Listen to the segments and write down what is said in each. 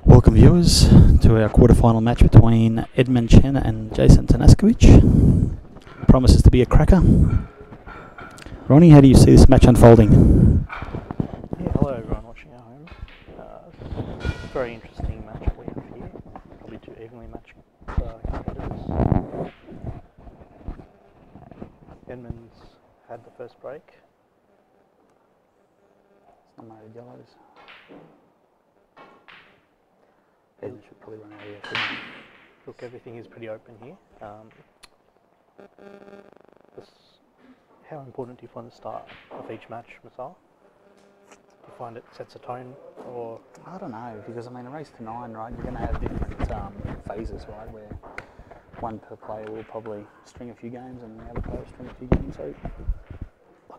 Welcome viewers to our quarter-final match between Edmund, Chen and Tanaskovic. Promises to be a cracker. Ronnie, how do you see this match unfolding? Yeah, hello everyone watching at home. Very interesting match we have here. Probably two evenly matched competitors. Edmund's had the first break. It's not made yellows. Edmund should probably run out of here, shouldn't he? Look, everything is pretty open here. How important do you find the start of each match, Masal? Do you find it sets a tone, or...? I don't know, because I mean a race to 9, right, you're going to have different phases, right, where one per player will probably string a few games and the other player will string a few games. So,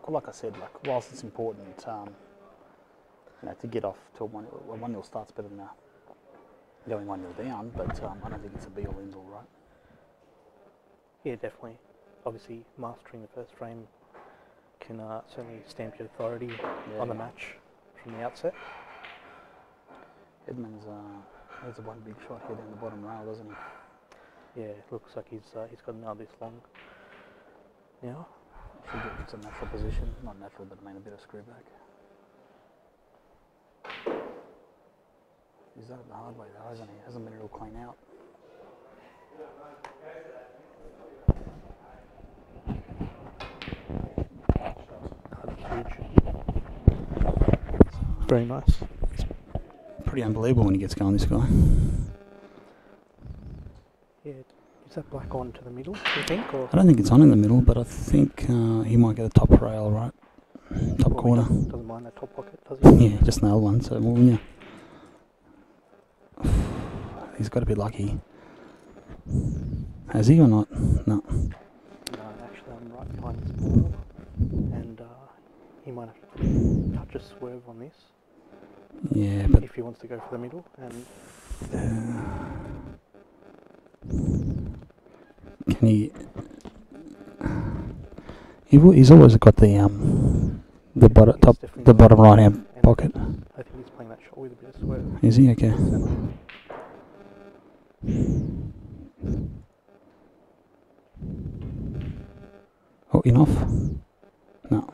like I said, whilst it's important, to get off to a 1-0 start's better than going 1-0 down, but I don't think it's a be-all end-all, right? Yeah, definitely. Obviously, mastering the first frame can certainly stamp your authority on the match from the outset. Edmund's has a one big shot here down the bottom rail, doesn't he? Yeah, looks like he's got another this long now. Should get into a natural position, not natural, but I mean a bit of screw back. He's done it the hard way though, hasn't he? Hasn't been real clean out. That's huge. Very nice. It's pretty unbelievable when he gets going, this guy. Yeah, is that black on to the middle, do you think? Or? I don't think it's on in the middle, but I think he might get the top rail, right? Top corner. Doesn't mind that top pocket, does he? Yeah, just nailed one, so well, yeah. He's got to be lucky. Has he or not? No. No, actually I'm right behind this ball, and he might have to touch a swerve on this. Yeah, but if he wants to go for the middle, and can he? He's always got the bottom right hand pocket. I think he's playing that shot with a bit of swerve. Is he? Okay. Oh, enough? No.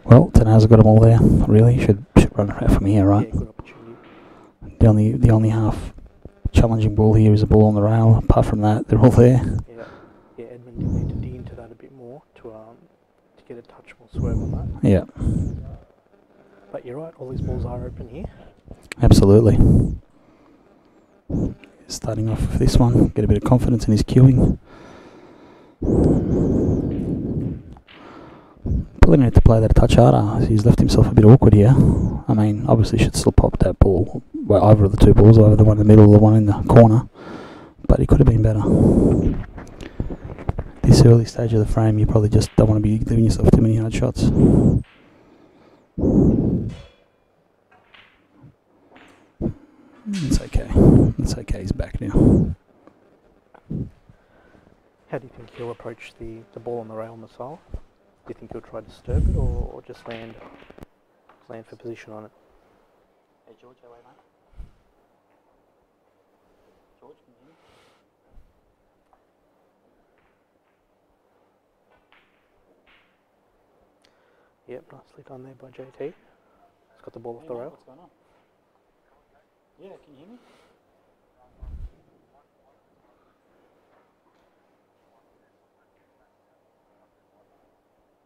Well, Tana's got them all there. Really, should run it out from here, right? Yeah, good opportunity. The only half challenging ball here is a ball on the rail. Apart from that, they're all there. Yeah. Edmund did need to dig into that a bit more to get a touch more swerve on that. Yeah. But you're right, all these balls are open here. Absolutely. Starting off with this one, get a bit of confidence in his cueing. Probably need to play that a touch harder. He's left himself a bit awkward here. I mean, obviously should still pop that ball, well, either of the two balls, either the one in the middle or the one in the corner. But he could have been better. This early stage of the frame, you probably just don't want to be giving yourself too many hard shots. It's okay. It's okay, he's back now. How do you think he'll approach the ball on the rail, Masal? Do you think he'll try to disturb it or just land for position on it? Hey George, how are you, mate? George, can you hear me? Yep, nicely done there by JT. He's got the ball off the rail. What's going on? Yeah, can you hear me?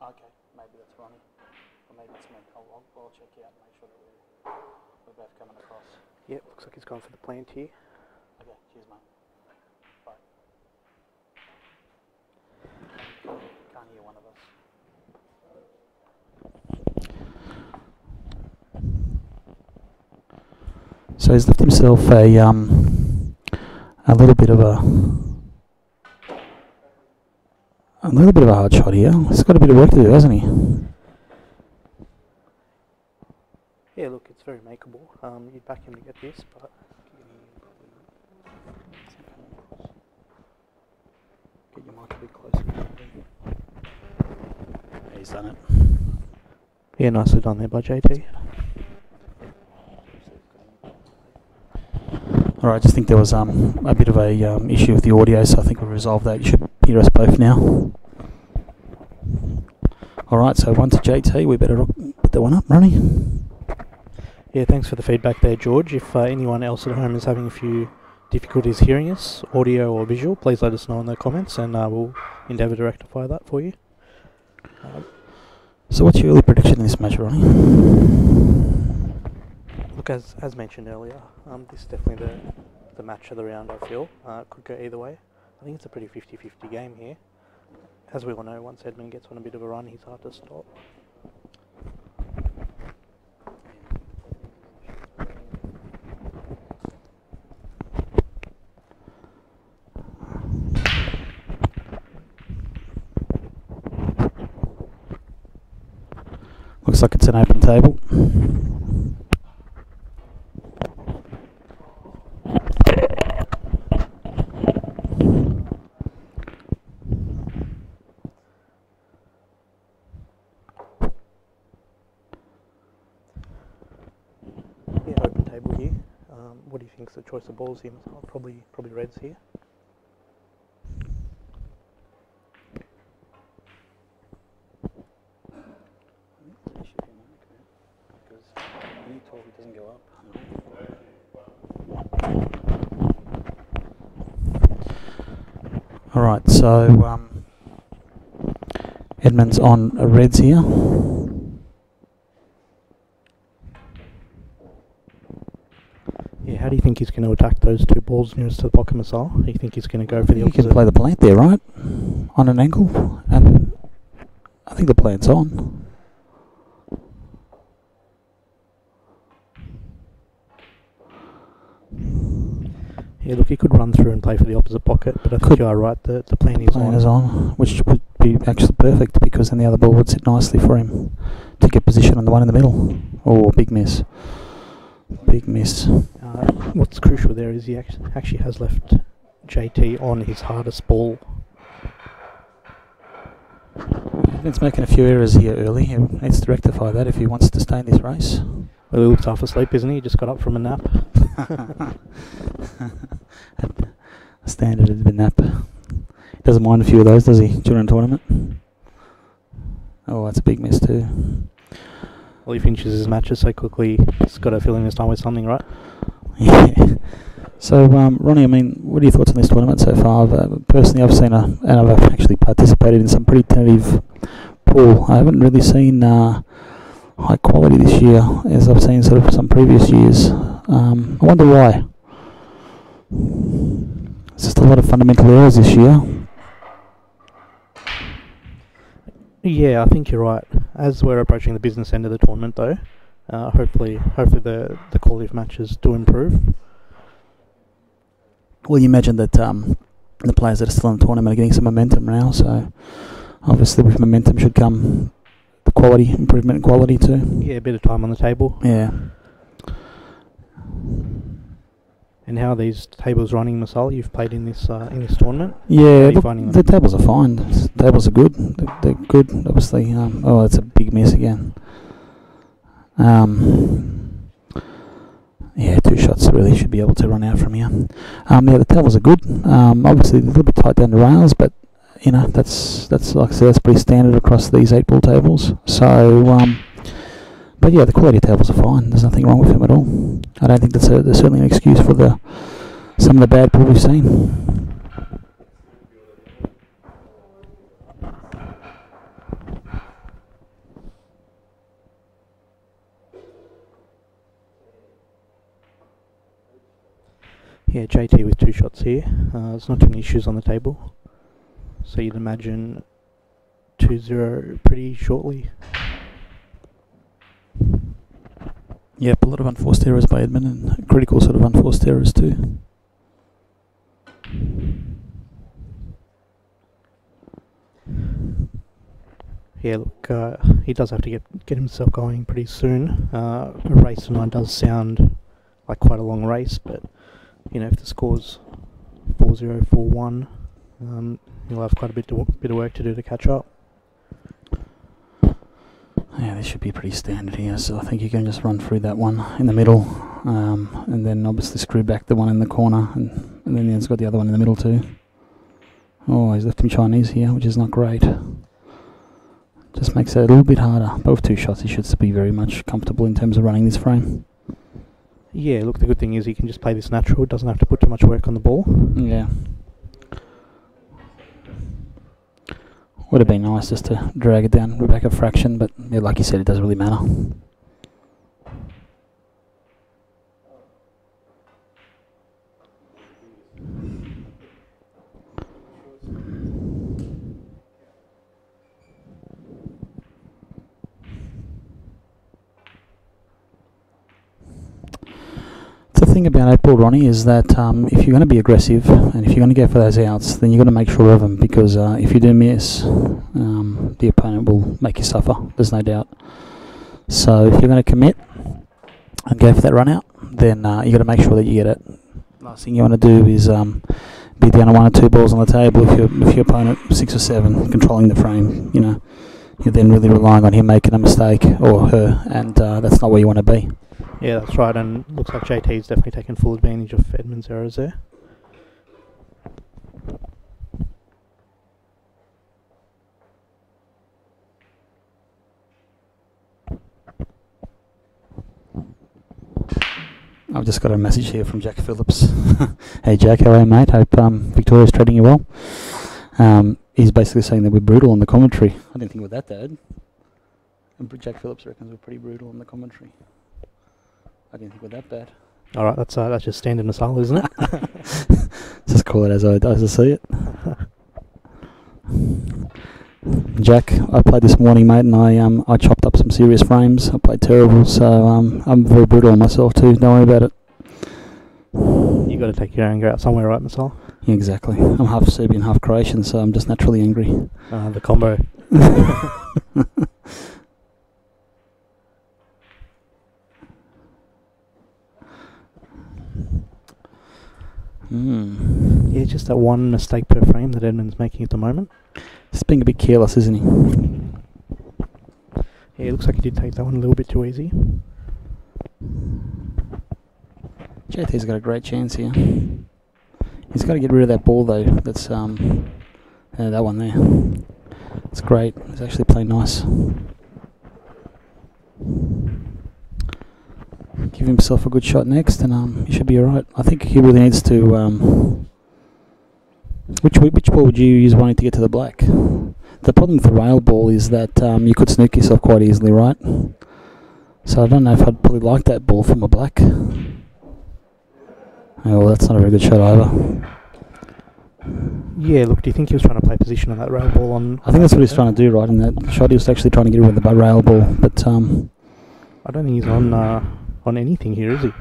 Okay, maybe that's Ronnie, or maybe it's me. I'll check out and make sure that we're both coming across. Yep, looks like he's gone for the plant here. Okay, cheers mate. Bye. Can't hear one of us. So he's left himself a little bit of a hard shot here. He's got a bit of work to do, hasn't he? Yeah, look, it's very makeable. You'd back him to get this, but get your mic a bit closer. He's done it. Yeah, nicely done there by JT. Alright, I just think there was a bit of a issue with the audio, so I think we've resolved that. You should hear us both now. Alright, so 1 to JT, we better put that one up, Ronnie. Yeah, thanks for the feedback there, George. If anyone else at home is having a few difficulties hearing us, audio or visual, please let us know in the comments and we'll endeavour to rectify that for you. So what's your early prediction in this match, Ronnie? Look, as mentioned earlier, this is definitely the match of the round, I feel. Could go either way. I think it's a pretty 50-50 game here. As we all know, once Edmund gets on a bit of a run, he's hard to stop. Looks like it's an open table. Yeah, open table here. What do you think's the choice of balls here? Probably reds here. Alright, so Edmund's on reds here. Yeah, how do you think he's going to attack those two balls nearest to the pocket missile? Do you think he's going to go for the opposite? You can play the plant there, right? On an angle, and I think the plant's on. Yeah, look, he could run through and play for the opposite pocket, but I think you are right, the plan is on. Plan is on, which would be actually perfect, because then the other ball would sit nicely for him to get position on the one in the middle. Oh, big miss. Big miss. What's crucial there is he actually has left JT on his hardest ball. He's making a few errors here early. He needs to rectify that if he wants to stay in this race. Well, he looks half asleep, isn't he? He just got up from a nap. A standard nap. He doesn't mind a few of those, does he, during a tournament? Oh, that's a big miss too. Well, he finishes his matches so quickly, he's got to fill in his time with something, right? Yeah. So, Ronnie, I mean, what are your thoughts on this tournament so far? Personally, I've seen and I've actually participated in some pretty tentative pool. I haven't really seen high quality this year as I've seen sort of some previous years. I wonder why. It's just a lot of fundamental errors this year. Yeah, I think you're right. As we're approaching the business end of the tournament, though, hopefully the quality of matches do improve. Well, you imagine that the players that are still in the tournament are getting some momentum now, so obviously with momentum should come the quality, improvement in quality too. Yeah, a bit of time on the table. Yeah. And how are these tables running, Masal? You've played in this tournament. Yeah, look, the tables are fine. The tables are good. They're good, obviously. Oh, that's a big miss again. Yeah, 2 shots really should be able to run out from here. Yeah, the tables are good. Obviously a little bit tight down the rails, but you know that's like I said, that's pretty standard across these 8-ball tables. So, but yeah, the quality of tables are fine. There's nothing wrong with them at all. I don't think that's certainly an excuse for some of the bad pool we've seen. Yeah, JT with 2 shots here. There's not too many issues on the table. So you'd imagine 2-0 pretty shortly. Yep, a lot of unforced errors by Edmund, and critical sort of unforced errors too. Yeah, look, he does have to get himself going pretty soon. A race tonight does sound like quite a long race, but you know, if the score's 4-0, 4-1, he'll have quite a bit of work to do to catch up. Yeah, this should be pretty standard here, so I think you can just run through that one in the middle. and then obviously screw back the one in the corner, and then he's got the other one in the middle too. Oh, he's left him Chinese here, which is not great. Just makes it a little bit harder. But with 2 shots, he should be very much comfortable in terms of running this frame. Yeah, look, the good thing is he can just play this natural. Doesn't have to put too much work on the ball. Yeah. Would have been nice just to drag it down back a fraction, but yeah, like you said, it doesn't really matter. The thing about 8-ball, Ronnie, is that if you're going to be aggressive and if you're going to go for those outs, then you've got to make sure of them, because if you do miss, the opponent will make you suffer, there's no doubt. So if you're going to commit and go for that run out, then you've got to make sure that you get it. Last thing you want to do is be down to 1 or 2 balls on the table if your opponent 6 or 7 controlling the frame. You know, you're then really relying on him making a mistake or her, and that's not where you want to be. Yeah, that's right, and looks like JT's definitely taken full advantage of Edmund's errors there. I've just got a message here from Jack Phillips. Hey Jack, how are you, mate? Hope Victoria's treating you well. He's basically saying that we're brutal on the commentary. I didn't think about that, Dad. And Jack Phillips reckons we're pretty brutal on the commentary. I didn't think we're that bad. Alright, that's just standard Masala, isn't it? Just call it as I see it. Jack, I played this morning, mate, and I chopped up some serious frames. I played terrible, so I'm very brutal on myself too. Don't worry about it. You got to take your anger out somewhere, right, Masala? Yeah, exactly. I'm half Serbian, half Croatian, so I'm just naturally angry. The combo. Yeah, just that one mistake per frame that Edmund's making at the moment. He's being a bit careless, isn't he? Yeah, it looks like he did take that one a little bit too easy. JT's got a great chance here. He's got to get rid of that ball though. That's that one there. It's great. He's actually playing nice. Give himself a good shot next, and he should be alright. I think he really needs to. Which ball would you use wanting to get to the black? The problem with the rail ball is that you could snook yourself quite easily, right? So I don't know if I'd probably like that ball from a black. Oh, well, that's not a very good shot either. Yeah, look, do you think he was trying to play position on that rail ball on... I think that's what he's trying to do, right? In that shot, he was actually trying to get rid of the rail ball, but I don't think he's on anything here, is he?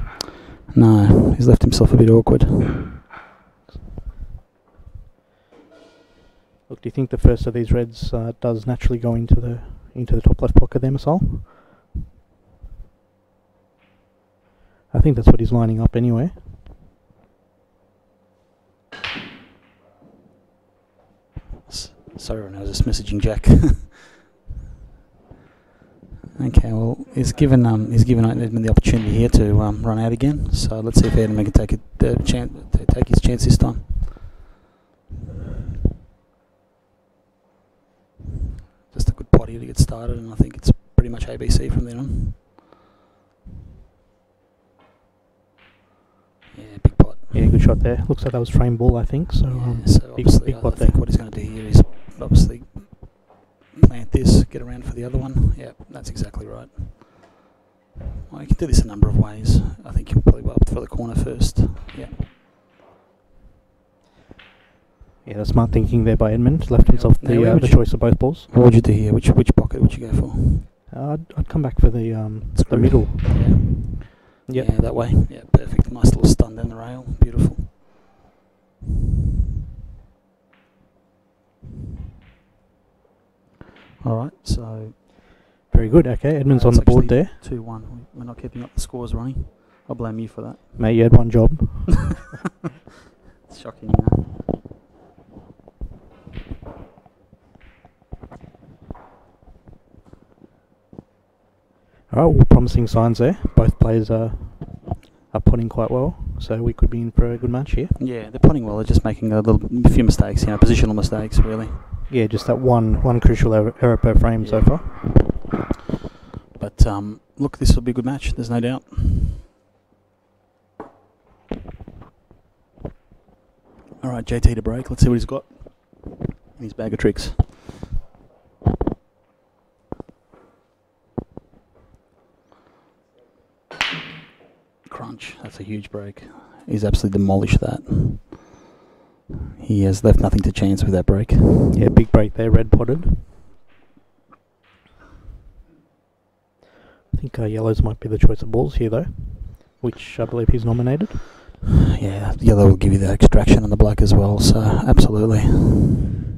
No, he's left himself a bit awkward. Look, do you think the first of these reds does naturally go into the top left pocket there, Masal? I think that's what he's lining up anyway. Sorry, I was just messaging Jack. Okay, well, he's given Edmund the opportunity here to run out again. So let's see if Edmund can take his chance this time. Just a good pot here to get started, and I think it's pretty much ABC from then on. Yeah, big pot. Yeah, good shot there. Looks like that was frame ball, I think. So, so big pot I there. think what he's going to do here is obviously plant this, get around for the other one. Yeah, that's exactly right. Well, you can do this a number of ways. I think you'll probably go up for the corner first. Yeah. Yeah, that's smart thinking there by Edmund. Left himself the choice of both balls. What would you do here? Which pocket would you go for? I'd come back for the middle. Yeah. Yeah, that way. Yeah, perfect. Nice little stun down the rail. Beautiful. Alright, so... Very good, okay. Edmund's on the board there. 2-1. We're not keeping up the scores, Ronnie. I'll blame you for that. Mate, you had one job. It's shocking, you know. Alright, well, promising signs there. Both players are are putting quite well, so we could be in for a good match here. Yeah, they're putting well. They're just making a few mistakes, positional mistakes, really. Yeah, just that one crucial error per frame so far. But look, this will be a good match. There's no doubt. All right, JT to break. Let's see what he's got in his bag of tricks. Crunch. That's a huge break. He's absolutely demolished that. He has left nothing to chance with that break. Yeah, big break there, red potted. I think yellows might be the choice of balls here though, which I believe he's nominated. Yeah, yellow will give you that extraction on the black as well, so absolutely.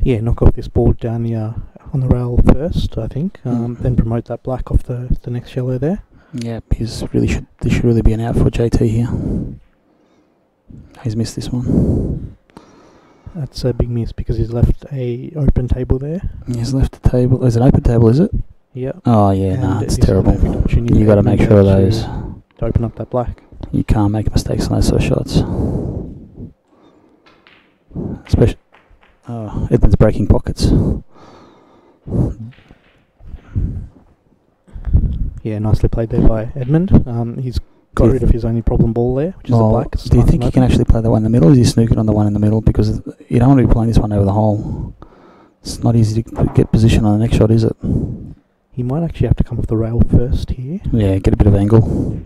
Yeah, knock off this ball down the on the rail first, I think, then promote that black off the next yellow there. Yeah, this should really be an out for JT here. He's missed this one. That's a big miss because he's left a open table there. He's left the table. There's an open table, is it? Yeah. Oh yeah, no, it's terrible. You got to make sure of those. To open up that black. You can't make mistakes on those sort of shots. Especially, Edmund's breaking pockets. Yeah, nicely played there by Edmund. He's got rid of his only problem ball there, which is the black. Do you think he can actually play the one in the middle? Or is he snooking on the one in the middle? Because you don't want to be playing this one over the hole. It's not easy to get position on the next shot, is it? He might actually have to come off the rail first here. Yeah, get a bit of angle.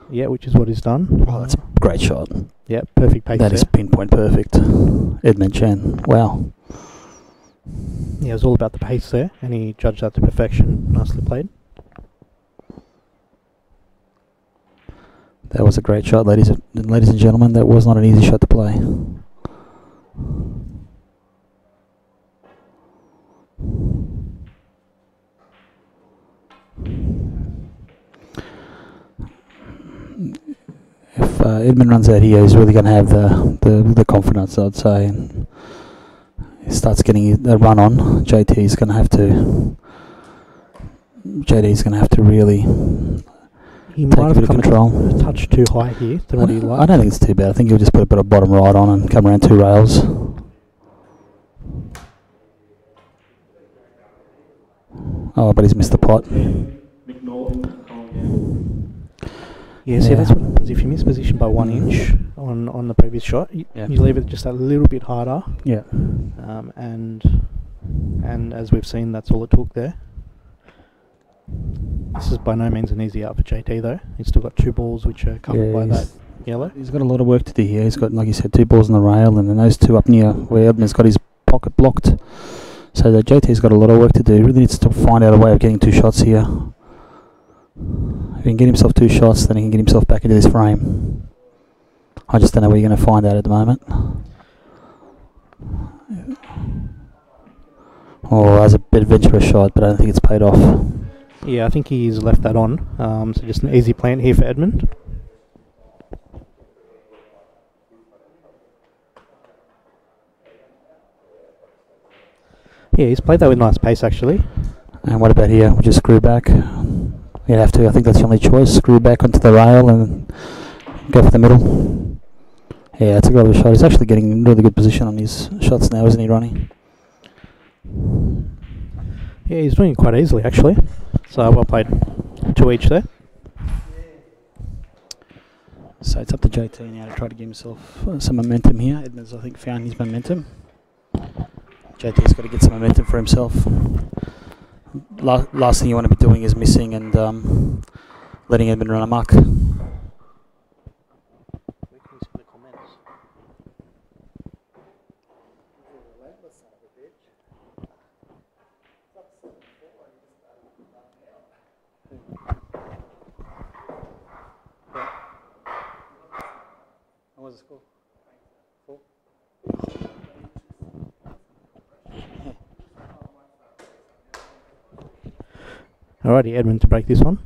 Yeah, which is what he's done. Oh, that's a great shot. Yeah, perfect pace. That is pinpoint perfect. Edmund Chen. Wow. Yeah, it was all about the pace there, and he judged that to perfection. Nicely played. That was a great shot, ladies and gentlemen. That was not an easy shot to play. If Edmund runs out here, he's really going to have the confidence, I'd say. And he starts getting a run on. JT's going to have to really. He take might a bit of have control. come a touch too high here than what he liked. I don't think it's too bad. I think he'll just put a bit of bottom right on and come around two rails. Oh, but he's missed the pot. Yeah, see, that's what happens if you miss position by 1 inch on the previous shot. You leave it just a little bit harder. Yeah. And as we've seen, that's all it took there. This is by no means an easy out for JT though. He's still got two balls which are covered by that yellow. He's got a lot of work to do here. He's got, like you said, two balls on the rail, and then those two up near where Edmund's got his pocket blocked. So that JT's got a lot of work to do. He really needs to find out a way of getting two shots here. If he can get himself two shots, then he can get himself back into this frame. I just don't know where you're going to find that at the moment. Oh, that's a bit adventurous shot, but I don't think it's paid off. Yeah, I think he's left that on. So just an easy plant here for Edmund. Yeah, he's played that with nice pace actually. And what about here? We'll just screw back. You'd have to. I think that's the only choice. Screw back onto the rail and go for the middle. Yeah, that's a good shot. He's actually getting in really good position on his shots now, isn't he, Ronnie? Yeah, he's doing it quite easily actually. So well played. 2 each there. So it's up to JT now to try to give himself some momentum here. Edmund's, I think, found his momentum. JT's got to get some momentum for himself. Last thing you want to be doing is missing and letting Edmund run amok. What was the score? 4? Alrighty, Edmund to break this one.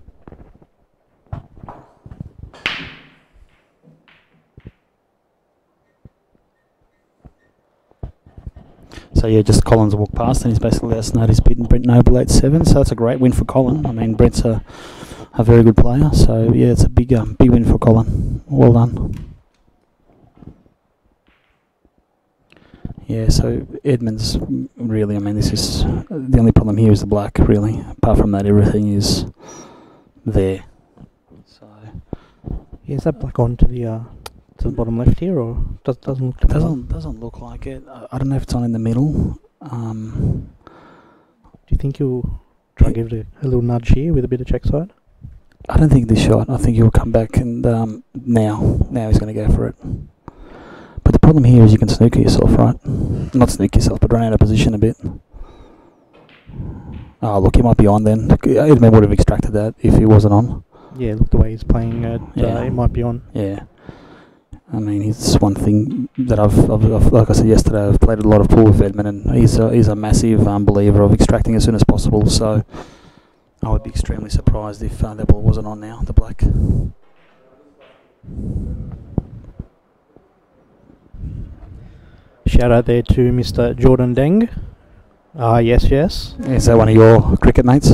So yeah, just Collins walked past and he's basically let us know he's beaten Brent Noble 8-7, so that's a great win for Colin. I mean, Brent's a a very good player. So yeah, it's a big win for Colin. Well done. Yeah, so Edmund's really, I mean, this is the only problem here is the black, really. Apart from that, everything is there. So Yeah, is that black on to the bottom left here, or doesn't look? Doesn't look like it. I don't know if it's on in the middle. Do you think you'll try and give it a little nudge here with a bit of check side? I don't think this shot. I think he'll come back and now he's going to go for it. But the problem here is you can snooker yourself, right? Not snooker yourself, but run out of position a bit. Oh, look, he might be on then. Edmund would have extracted that if he wasn't on. Yeah, look the way he's playing. It might be on. Yeah. I mean, it's one thing that I've like I said yesterday, I've played a lot of pool with Edmund, and he's a massive believer of extracting as soon as possible. So I would be extremely surprised if that ball wasn't on now, the black. Shout out there to Mr. Jordan Deng. Yes. Is that one of your cricket mates?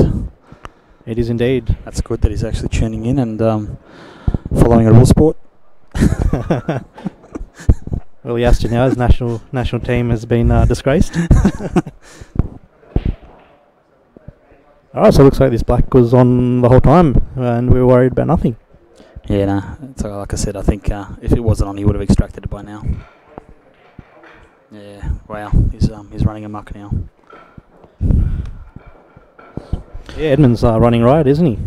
It is indeed. That's good that he's actually tuning in and following a real sport. Well, he asked you now, his national team has been disgraced. Alright, so it looks like this black was on the whole time, and we were worried about nothing. Yeah, nah. So like I said, I think if it wasn't on, he would have extracted it by now. Yeah, wow, he's running amok now. Yeah, Edmund's running right, isn't he?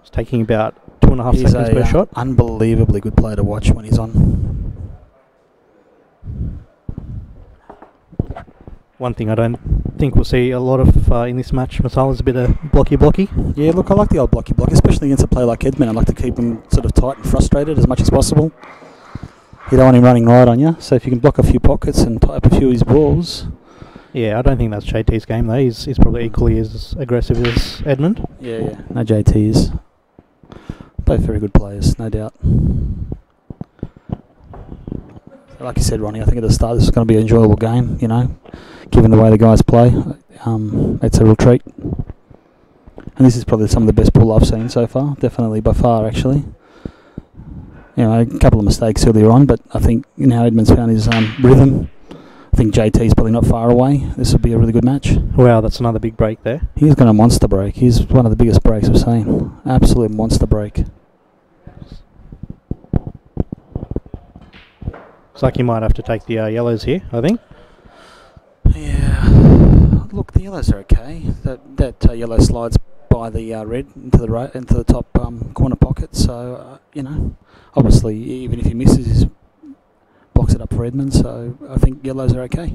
He's taking about 2.5 seconds per shot. Unbelievably good player to watch when he's on. One thing I don't think we'll see a lot of in this match, Masala, is a bit of blocky. Yeah, look, I like the old blocky, especially against a player like Edmund. I like to keep him sort of tight and frustrated as much as possible. You don't want him running right on you, so if you can block a few pockets and tie up a few of his balls. Yeah, I don't think that's JT's game though. He's probably equally as aggressive as Edmund. Yeah. No, JT is. Both very good players, no doubt. Like you said, Ronnie, I think at the start this is going to be an enjoyable game, you know, given the way the guys play. It's a real treat. And this is probably some of the best pool I've seen so far, definitely by far actually. You know, a couple of mistakes earlier on, but I think now Edmund's found his rhythm. I think JT's probably not far away. This will be a really good match. Wow, that's another big break there. He's going to monster break. He's one of the biggest breaks I've seen. Absolute monster break. Looks like he might have to take the yellows here, I think. Yeah. Look, the yellows are okay. That yellow slides by the red into the right, into the top corner pocket. So you know, obviously, even if he misses, he blocks it up for Edmund. So I think yellows are okay.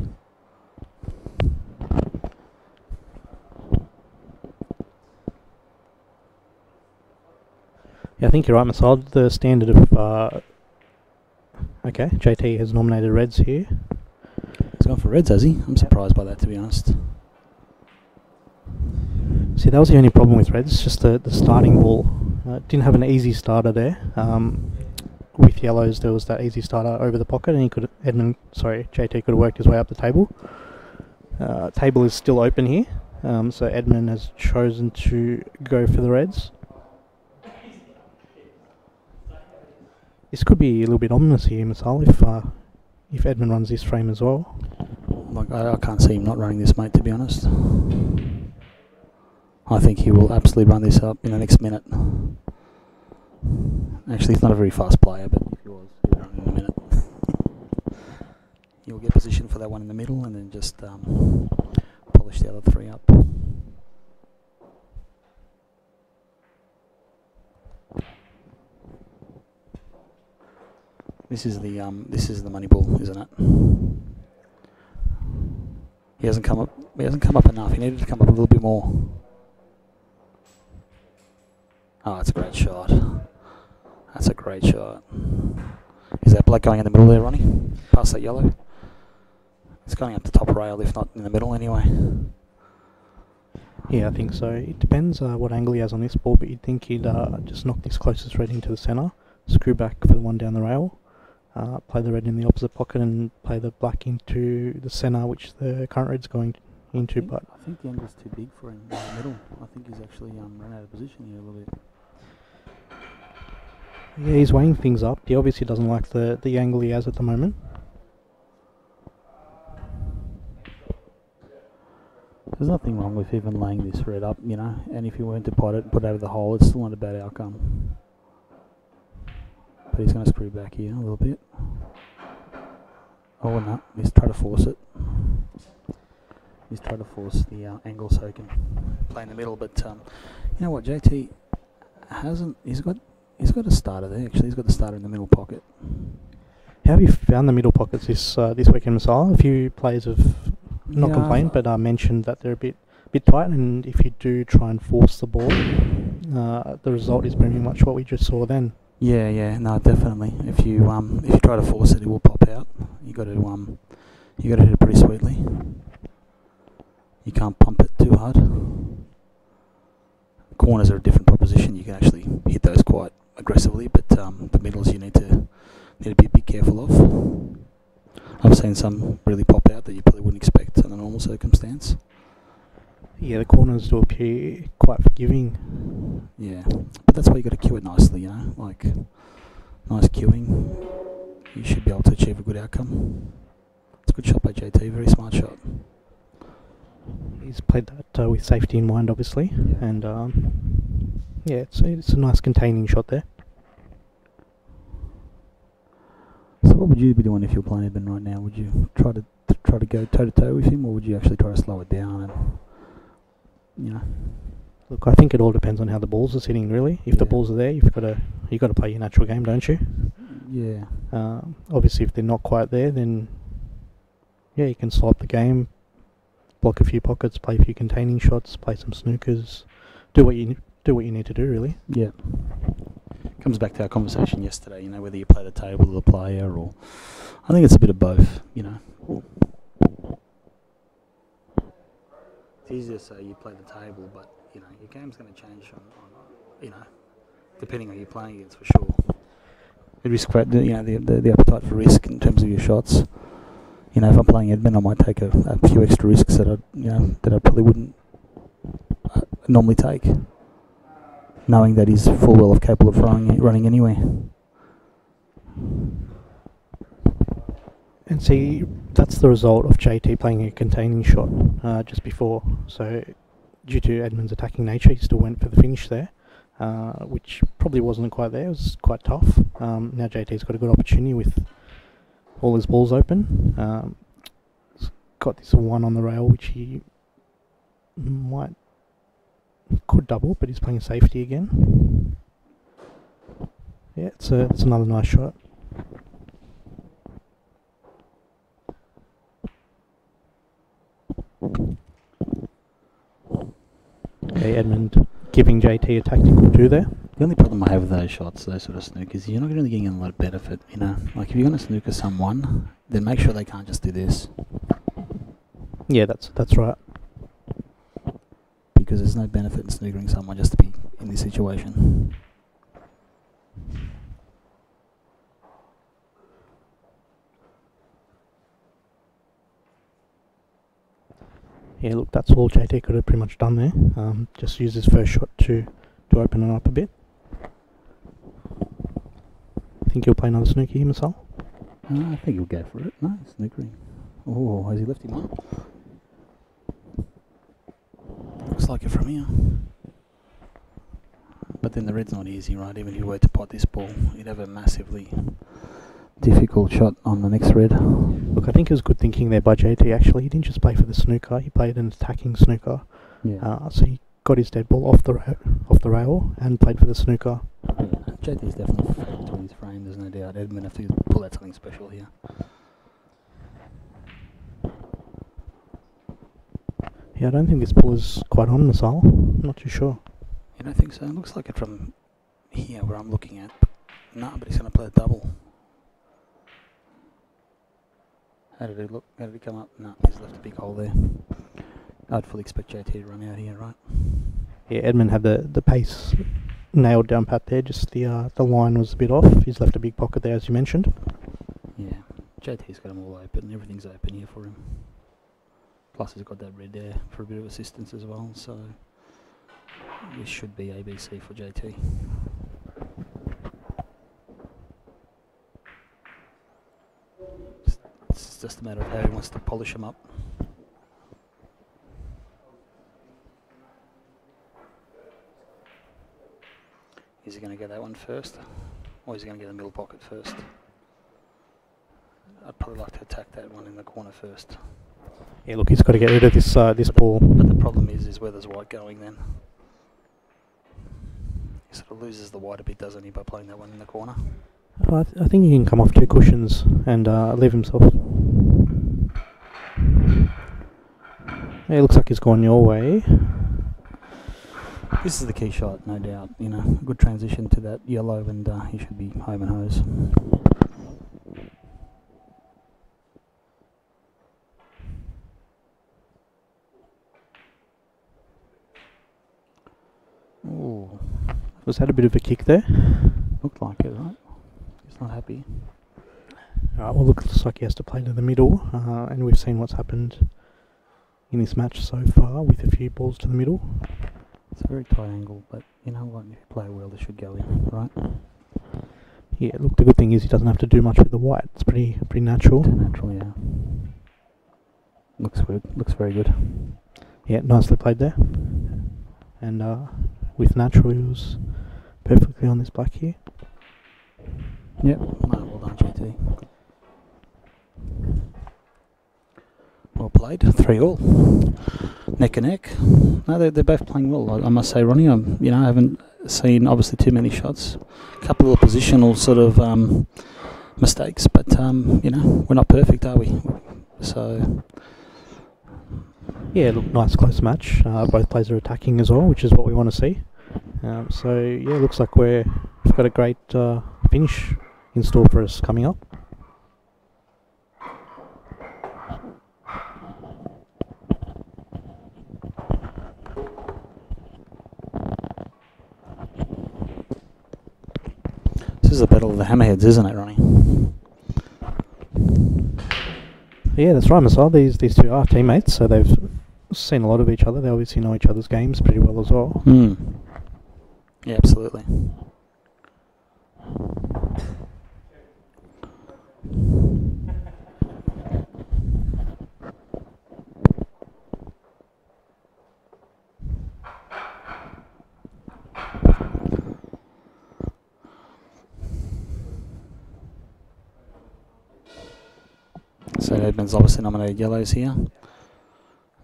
Yeah, I think you're right, Masad. The standard of okay, JT has nominated reds here. He's gone for reds, has he? I'm surprised by that, to be honest. See, that was the only problem with reds, just the starting ball. Didn't have an easy starter there. With yellows, there was that easy starter over the pocket, and JT could have worked his way up the table. Table is still open here, so Edmund has chosen to go for the reds. This could be a little bit ominous here, Masal, if Edmund runs this frame as well. Like, I can't see him not running this, mate, to be honest. I think he will absolutely run this up in the next minute. Actually, he's not a very fast player, but if he was, he'd run in a minute. He'll get position for that one in the middle and then just polish the other three up. This is the money ball, isn't it? He hasn't come up enough. He needed to come up a little bit more. Oh, that's a great shot. That's a great shot. Is that black going in the middle there, Ronnie? Past that yellow? It's going up the top rail, if not in the middle anyway. Yeah, I think so. It depends what angle he has on this ball, but you'd think he'd just knock this closest red into the centre, screw back for the one down the rail, play the red in the opposite pocket and play the black into the centre, which the current red's going into. I think the angle's too big for him in the middle. I think he's actually run out of position here a little bit. Yeah, he's weighing things up. He obviously doesn't like the angle he has at the moment. There's nothing wrong with even laying this red up, you know, and if you weren't to put it over the hole, it's still not a bad outcome. But he's going to screw back here a little bit. Oh no, he's trying to force it. He's trying to force the angle so he can play in the middle, but you know what, JT hasn't, he's got a starter there actually, he's got the starter in the middle pocket. How have you found the middle pockets this weekend, Masala? A few players have not complained, but mentioned that they're a bit tight, and if you do try and force the ball, the result is pretty much what we just saw then. Yeah, no, definitely. If you try to force it, it will pop out. You got to hit it pretty sweetly. You can't pump it too hard. Corners are a different proposition. You can actually hit those quite aggressively, but the middles you need to be a bit careful of. I've seen some really pop out that you probably wouldn't expect in a normal circumstance. Yeah, the corners do appear quite forgiving. Yeah, but that's why you got to cue it nicely, you know, like nice cueing. You should be able to achieve a good outcome. It's a good shot by JT, very smart shot. He's played that with safety in mind, obviously, Yeah. And yeah, it's a nice containing shot there. So what would you be doing if you're playing Edmund right now? Would you try to go toe to toe with him, or would you actually try to slow it down and, you know? Look, I think it all depends on how the balls are sitting, really. If the balls are there, you've got to play your natural game, don't you? Yeah. Obviously, if they're not quite there, then yeah, you can slow up the game, block a few pockets, play a few containing shots, play some snookers, do what you need to do, really. Yeah. Comes back to our conversation yesterday, you know, whether you play the table or the player, or I think it's a bit of both, you know. It's easier to say you play the table, but you know your game's going to change on you know, depending on who you're playing against, for sure. The risk, you know, the appetite for risk in terms of your shots. You know, if I'm playing Edmund, I might take a few extra risks that I probably wouldn't normally take, knowing that he's full well capable of running anywhere. And see, that's the result of JT playing a containing shot just before. So, due to Edmund's attacking nature, he still went for the finish there, which probably wasn't quite there. It was quite tough. Now JT's got a good opportunity with all his balls open. He's got this one on the rail, which he could double, but he's playing safety again. Yeah, it's another nice shot. Okay, Edmund giving JT a tactical 2 there. The only problem I have with those shots, those sort of snookers, you're not really getting a lot of benefit, you know. Like if you're going to snooker someone, then make sure they can't just do this. Yeah, that's right. Because there's no benefit in snookering someone just to be in this situation. Yeah, look, that's all JT could have pretty much done there. Just use his first shot to open it up a bit. Think he'll play another snooker here, Masal? I think he'll go for it. No, snookering. Oh, has he left him on? Looks like it from here. But then the red's not easy, right? Even if you were to pot this ball, you'd have a massively difficult shot on the next red. Look, I think it was good thinking there by JT, actually. He didn't just play for the snooker, he played an attacking snooker. Yeah. So he got his dead ball off the rail and played for the snooker. Yeah. JT's definitely favourite between his frame, there's no doubt. Edmund have to pull out something special here. Yeah, I don't think this ball is quite on, Masal. I'm not too sure. You don't think so? It looks like it from here where I'm looking at. No, but he's going to play a double. How did it look? How did it come up? No, he's left a big hole there. I'd fully expect JT to run out here, right? Yeah, Edmund had the pace nailed down pat there, just the line was a bit off. He's left a big pocket there, as you mentioned. Yeah, JT's got them all open. Everything's open here for him. Plus he's got that red there for a bit of assistance as well, so this should be ABC for JT. just a matter of how he wants to polish them up. Is he going to get that one first, or is he going to get the middle pocket first? I'd probably like to attack that one in the corner first. Yeah, look, he's got to get rid of this this ball. But the problem is where there's white going then. He sort of loses the white a bit, doesn't he, by playing that one in the corner? I think he can come off 2 cushions and leave himself. Yeah, it looks like he's gone your way. This is the key shot, no doubt. You know, good transition to that yellow, and he should be home and hose. Ooh. Was that a bit of a kick there? Looked like it, right? He's not happy. Alright, well, looks like he has to play to the middle, and we've seen what's happened in this match so far with a few balls to the middle. It's a very tight angle, but you know what? If you play well, this should go in, right? Yeah, look, the good thing is he doesn't have to do much with the white. It's pretty natural. Too natural, yeah. Looks good. Looks very good. Yeah, nicely played there. And with natural, he was perfectly on this black here. Yep. No, well done, GT. Well played. 3-all. Neck and neck. No, they're both playing well. I must say, Ronnie. I haven't seen obviously too many shots. A couple of positional sort of mistakes, but we're not perfect, are we? So. Yeah, look, nice close match. Both players are attacking as well, which is what we want to see. So yeah, looks like we've got a great finish in store for us coming up. This is the battle of the hammerheads, isn't it, Ronnie? Yeah, that's right, Marcel. These two are teammates, so they've seen a lot of each other. They obviously know each other's games pretty well as well. Yeah, absolutely. So Edmund's obviously nominated yellows here.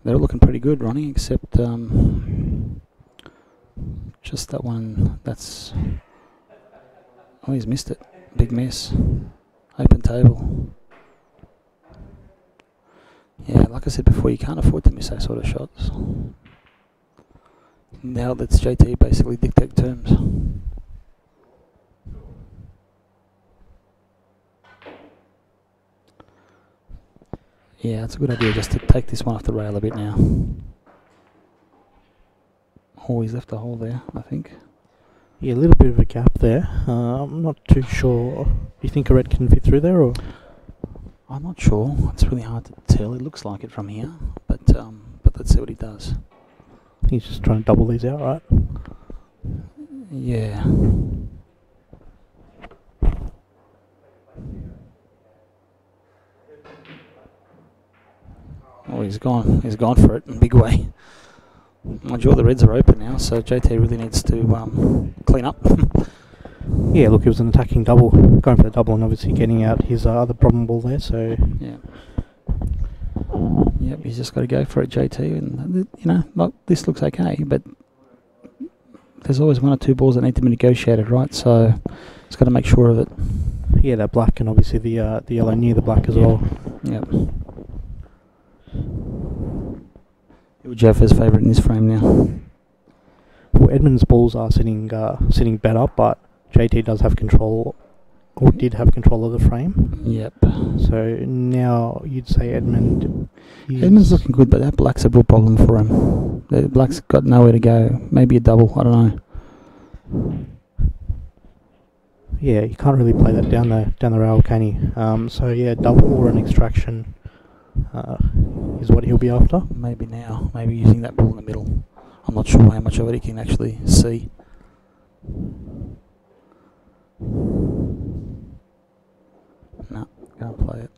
They're looking pretty good, Ronnie, except just that one. That's he's missed it. Big mess. Open table. Yeah, like I said before, you can't afford to miss those sort of shots. Now let's JT basically dictate terms. Yeah, it's a good idea just to take this one off the rail a bit now. Oh, he's left a hole there, I think. Yeah, a little bit of a gap there. I'm not too sure. You think a red can fit through there, or? I'm not sure. It's really hard to tell. It looks like it from here, but let's see what he does. He's just trying to double these out, right? Yeah. Oh, he's gone. He's gone for it in a big way. Mind you, all the reds are open now, so JT really needs to clean up. Yeah, look, it was an attacking double, going for the double and obviously getting out his other problem ball there, so... Yeah. Yep, he's just got to go for it, JT, and, this looks okay, but there's always one or two balls that need to be negotiated, right? So he's got to make sure of it. Yeah, that black and obviously the yellow near the black as well. Yep. Who would you have as favourite in this frame now? Well, Edmund's balls are sitting better, but JT does have control, or did have control of the frame. Yep. So now you'd say Edmund. Edmund's looking good, but that black's a real problem for him. The black's got nowhere to go. Maybe a double, I don't know. Yeah, you can't really play that down the rail, can you? So yeah, double or an extraction is what he'll be after. Maybe now. Maybe using that ball in the middle. I'm not sure how much of it he can actually see. No, can't play it.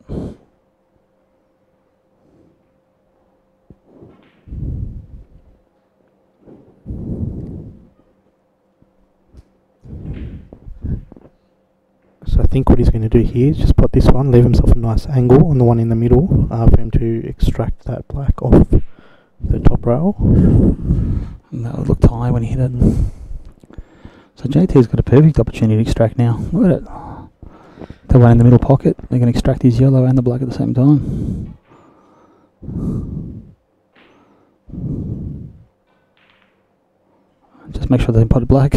think what he's going to do here is just put this one, leave himself a nice angle on the one in the middle for him to extract that black off the top rail. And that looked high when he hit it. So JT's got a perfect opportunity to extract now. Look at it. The one in the middle pocket, they can extract his yellow and the black at the same time. Just make sure they put it black.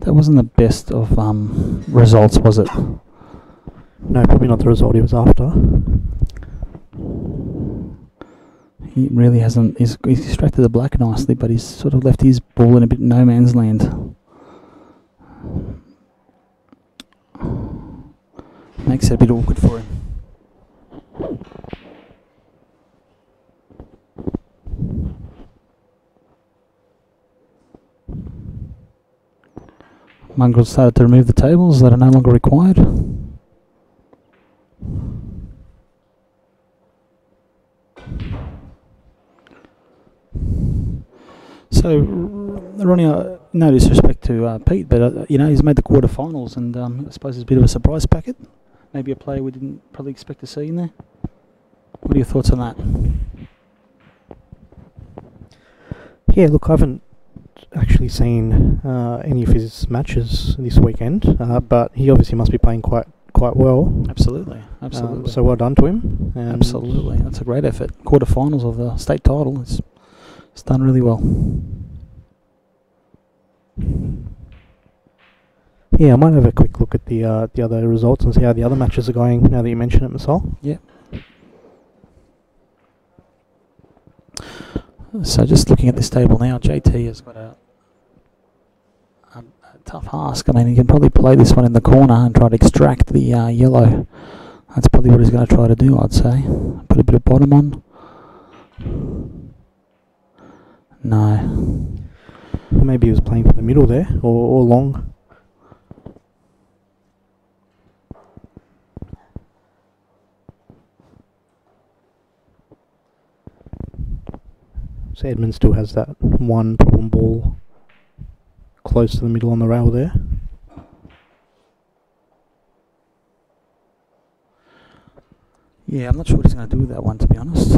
That wasn't the best of results, was it? No, probably not the result he was after. He really hasn't. He's extracted the black nicely, but he's sort of left his ball in a bit no man's land. Makes it a bit awkward for him. Mongrel started to remove the tables that are no longer required. So, Ronnie, no disrespect to Pete, but he's made the quarterfinals, and I suppose it's a bit of a surprise packet. Maybe a player we didn't probably expect to see in there. What are your thoughts on that? Yeah, look, I haven't actually seen any of his matches this weekend, but he obviously must be playing quite well. Absolutely. So well done to him. Absolutely, that's a great effort. Quarterfinals of the state title. It's done really well. Yeah, I might have a quick look at the other results and see how the other matches are going now that you mention it, Marcel. Yeah. So just looking at this table now, JT has got a tough ask. I mean, he can probably play this one in the corner and try to extract the yellow. That's probably what he's going to try to do, I'd say. Put a bit of bottom on. No. Well, maybe he was playing for the middle there, or long. So Edmund still has that one problem ball close to the middle on the rail there. Yeah, I'm not sure what he's going to do with that one, to be honest.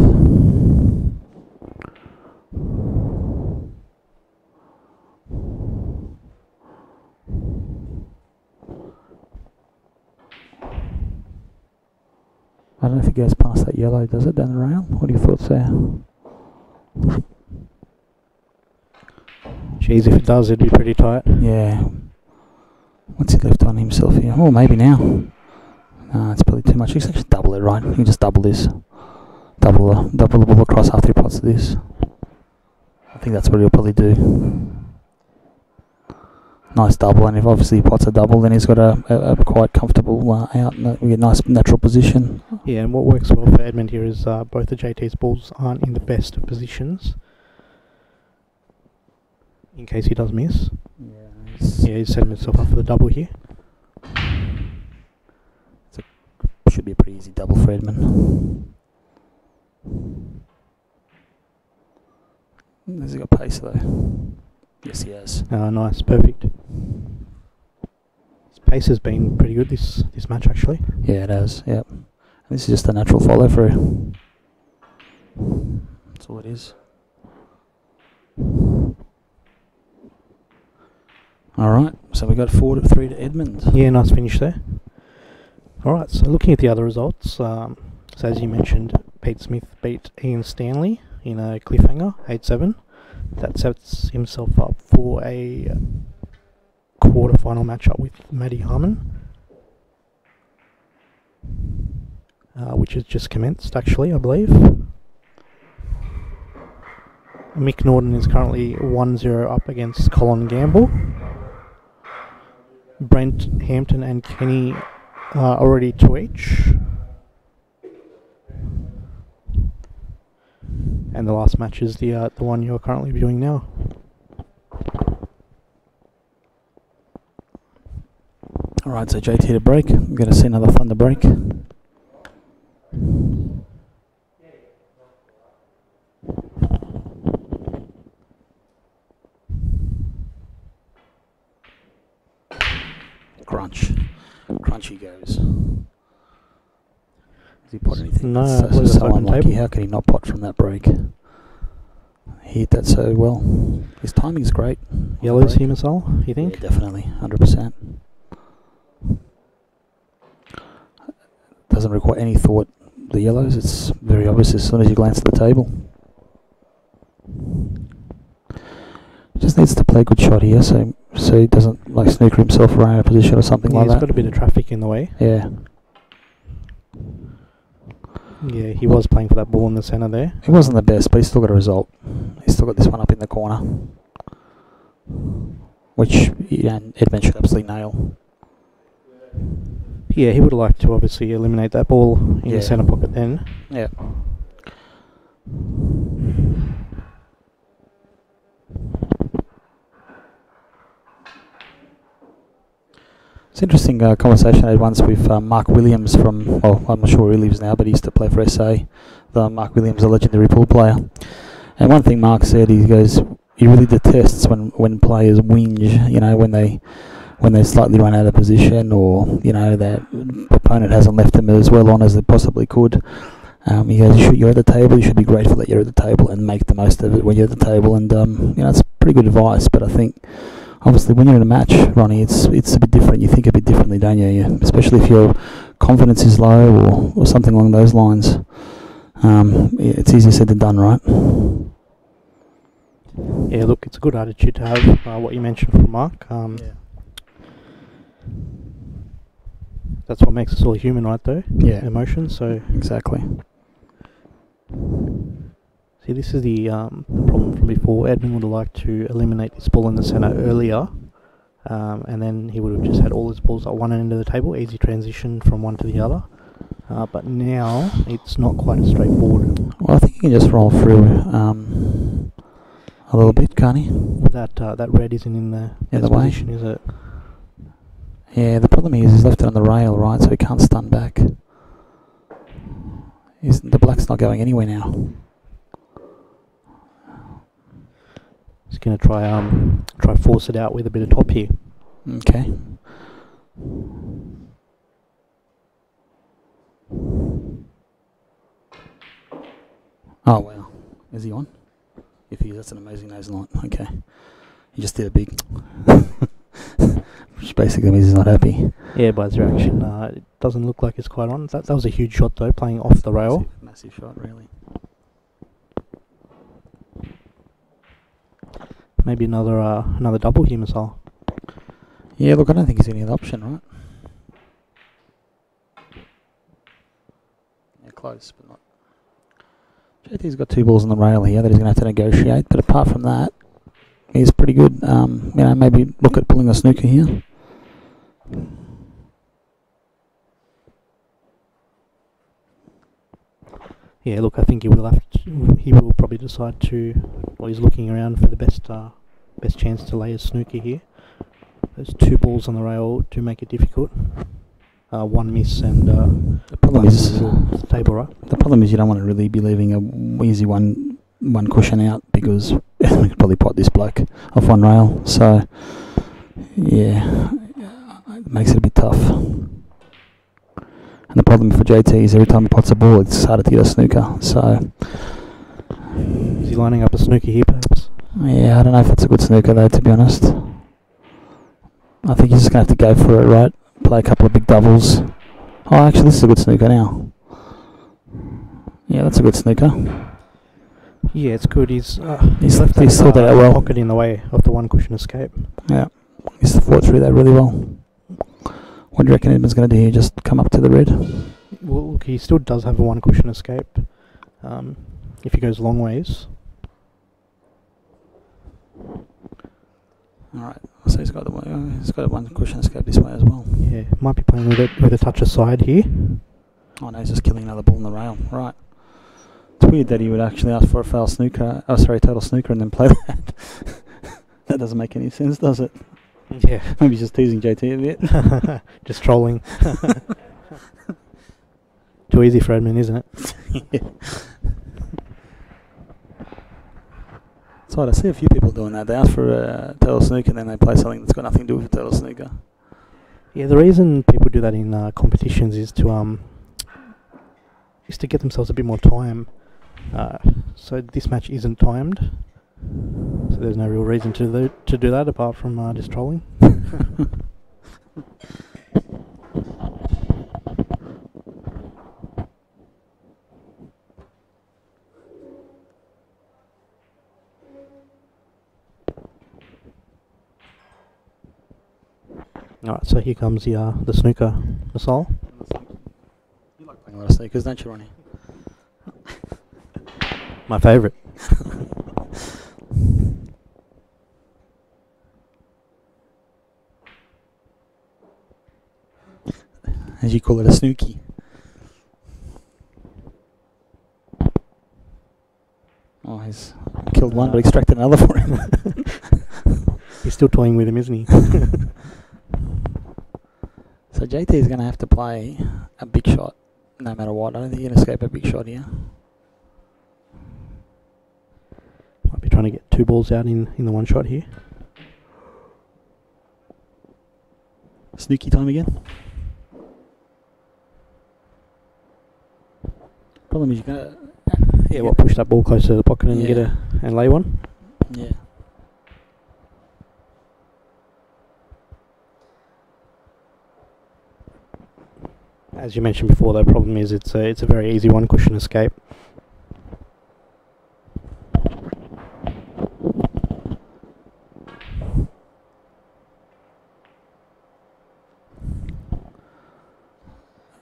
I don't know if he goes past that yellow, does it, down the rail? What are your thoughts there? Geez, if it does, it'd be pretty tight. Yeah. What's he left on himself here? Oh, maybe now. No, it's probably too much. You can actually double it, right? You can just double this. Double the ball across after he pots this. I think that's what he'll probably do. Nice double, and if obviously he pots a double, then he's got a quite comfortable out. We get a nice natural position. Yeah, and what works well for Edmund here is both the JT's balls aren't in the best of positions, in case he does miss. Yeah, he's setting himself up for the double here. Should be a pretty easy double for Edmund. Has he got pace though? Yes, he has. Nice, perfect. His pace has been pretty good this match, actually. Yeah, it has. Yep. And this is just a natural follow through. That's all it is. All right. So we got 4-3 to Edmund. Yeah, nice finish there. All right. So looking at the other results, so as you mentioned, Pete Smith beat Ian Stanley in a cliffhanger, 8-7. That sets himself up for a quarter-final matchup with Matty Harmon, which has just commenced, actually, I believe. Mick Norton is currently 1-0 up against Colin Gamble. Brent Hampton and Kenny are already 2 each. And the last match is the one you're currently viewing now. Alright, so JT to break. We're going to see another Thunder break. Crunch. Crunch he goes. Has he pot anything? No, That's it was so open unlucky. table. How can he not pot from that break? He hit that so well. His timing's great. Yellows here, Masal, you think? Yeah, definitely, 100%. Doesn't require any thought. The yellows, it's very obvious as soon as you glance at the table. Just needs to play a good shot here, so he doesn't like snooker himself around a position or something like He's that. got a bit of traffic in the way. Yeah. Yeah, he was playing for that ball in the centre there. It wasn't the best, but he's still got a result. He's still got this one up in the corner, which Edmund should absolutely nail. Yeah, he would have liked to obviously eliminate that ball in the centre pocket then. Yeah. It's an interesting conversation I had once with Mark Williams from, well, I'm not sure where he lives now, but he used to play for SA. Mark Williams, a legendary pool player. And one thing Mark said, he goes, he really detests when players whinge, you know, when they slightly run out of position, or, you know, their opponent hasn't left them as well on as they possibly could. He goes, you're at the table, you should be grateful that you're at the table and make the most of it when you're at the table. And, you know, it's pretty good advice, but I think, obviously, when you're in a match, Ronnie, it's a bit different. You think a bit differently, don't you? Especially if your confidence is low or something along those lines. It's easier said than done, right? Yeah, look, it's a good attitude to have, what you mentioned from Mark. That's what makes us all human, right, though? Yeah. Emotion, so... Exactly. See, this is the problem from before. Edmund would have liked to eliminate this ball in the centre earlier, and then he would have just had all his balls at one end of the table, easy transition from one to the other. But now, it's not quite as straightforward. Well, I think you can just roll through a little bit, can't he? That red isn't in the best way. position, is it? Yeah, the problem is he's left it on the rail, right, so he can't stun back. The black's not going anywhere now. He's going to try force it out with a bit of top here. Okay. Oh, wow. Is he on? If he is, that's an amazing nose line. Okay. He just did a big... which basically means he's not happy. Yeah, by his reaction, it doesn't look like it's quite on. That was a huge shot, though, playing off the rail. Massive shot, really. Maybe another double here, Masal. Yeah, look, I don't think he's any other option, right? Yeah, close, but not. JT's got two balls on the rail here that he's going to have to negotiate, but apart from that, he's pretty good. You know, maybe look at pulling a snooker here. Yeah, look, I think he will probably decide to, well, he's looking around for the best chance to lay a snooker here. Those two balls on the rail do make it difficult. One miss and the problem is the table, right? The problem is you don't want to really be leaving a easy one cushion out, because we could probably pot this bloke off one rail. So yeah, it makes it a bit tough. And the problem for JT is every time he pots a ball, it's harder to get a snooker. So is he lining up a snooker here, perhaps? Yeah, I don't know if it's a good snooker though, to be honest. I think he's just going to have to go for it, right? Play a couple of big doubles. Oh, actually, this is a good snooker now. Yeah, that's a good snooker. Yeah, it's good. He's thought that out well. Pocket in the way of the one cushion escape. Yeah, he's thought through that really well. What do you reckon Edmund's going to do here? Just come up to the red? Well, look, he still does have a one cushion escape. If he goes long ways. Alright, so he's got a one cushion escape this way as well. Yeah, might be playing with a touch aside here. Oh no, he's just killing another ball in the rail. Right. It's weird that he would actually ask for a foul snooker. Oh, sorry, total snooker, and then play that. That doesn't make any sense, does it? Yeah. Maybe he's just teasing JT a bit. Just trolling. Too easy for Edmund, isn't it? Yeah. So I see a few people doing that. They ask for a total snooker and then they play something that's got nothing to do with a total snooker. Yeah, the reason people do that in competitions is to get themselves a bit more time. So this match isn't timed, so there's no real reason to do that apart from just trolling. Alright, so here comes the snooker missile. You like playing a lot of sneakers, don't you, Ronnie? My favourite. As you call it, a snooky. Oh, he's killed one, but extracted another for him. He's still toying with him, isn't he? So JT is going to have to play a big shot, no matter what. I don't think he can escape a big shot here. Might be trying to get 2 balls out in the one shot here. Snooky time again. Problem is you're going to... push that ball closer to the pocket and get and lay one. Yeah. As you mentioned before, the problem is it's a very easy one cushion escape.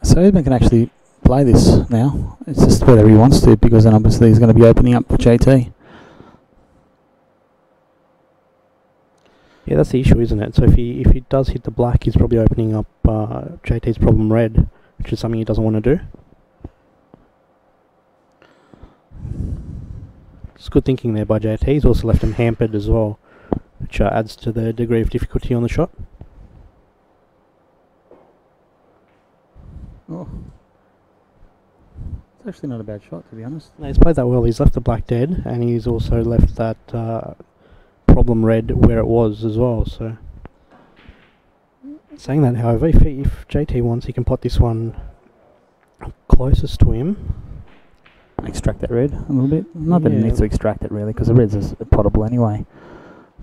So Edmund can actually play this now. It's just whatever he wants to, because then obviously he's going to be opening up for JT. Yeah, that's the issue, isn't it? So if he does hit the black, he's probably opening up JT's problem red, which is something he doesn't want to do. It's good thinking there by JT. He's also left him hampered as well, which adds to the degree of difficulty on the shot. Oh. It's actually not a bad shot, to be honest. No, he's played that well. He's left the black dead, and he's also left that problem red where it was as well. So, saying that, however, if JT wants, he can pot this one closest to him. Extract that red a little bit. Not that he needs to extract it really, because the red's is potable anyway.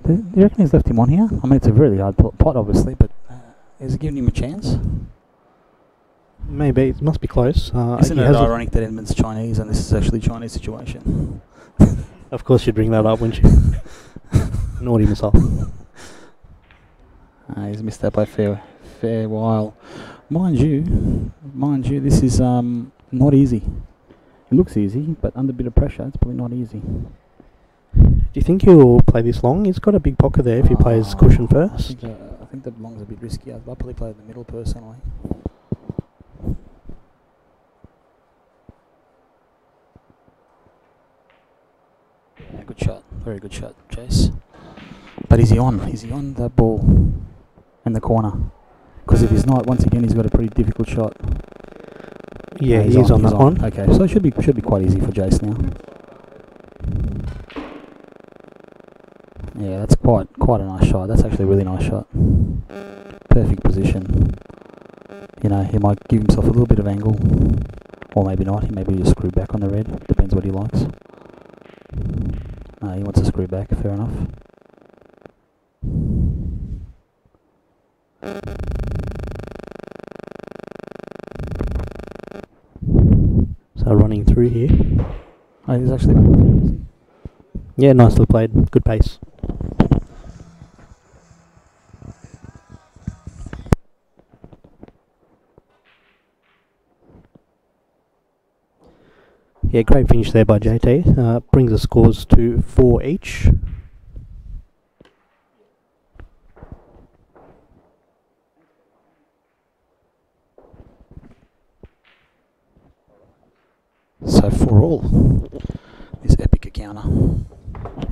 Do you reckon he's left him on here? I mean, it's a really hard pot, obviously, but is it giving him a chance? Maybe. It must be close. Isn't it ironic that Edmund's Chinese and this is actually a Chinese situation? Of course you'd bring that up, wouldn't you? Naughty missile. He's missed that by a fair while. Mind you, this is not easy. It looks easy, but under a bit of pressure, it's probably not easy. Do you think he'll play this long? He's got a big pocket there if he plays cushion first. I think the long's a bit risky. I'd probably play in the middle personally. Yeah, good shot. Very good shot, Chase. But is he on? Is he on that ball in the corner? Because if he's not, once again, he's got a pretty difficult shot. Yeah, he's on that one. Okay, so it should be quite easy for Jace now. Yeah, that's quite a nice shot. That's actually a really nice shot. Perfect position. You know, he might give himself a little bit of angle, or maybe not. He maybe just screw back on the red. Depends what he likes. No, he wants to screw back. Fair enough. So running through here. Oh, he's actually... Yeah, nicely played. Good pace. Yeah, great finish there by JT. Brings the scores to 4 each. So for all, this epic encounter.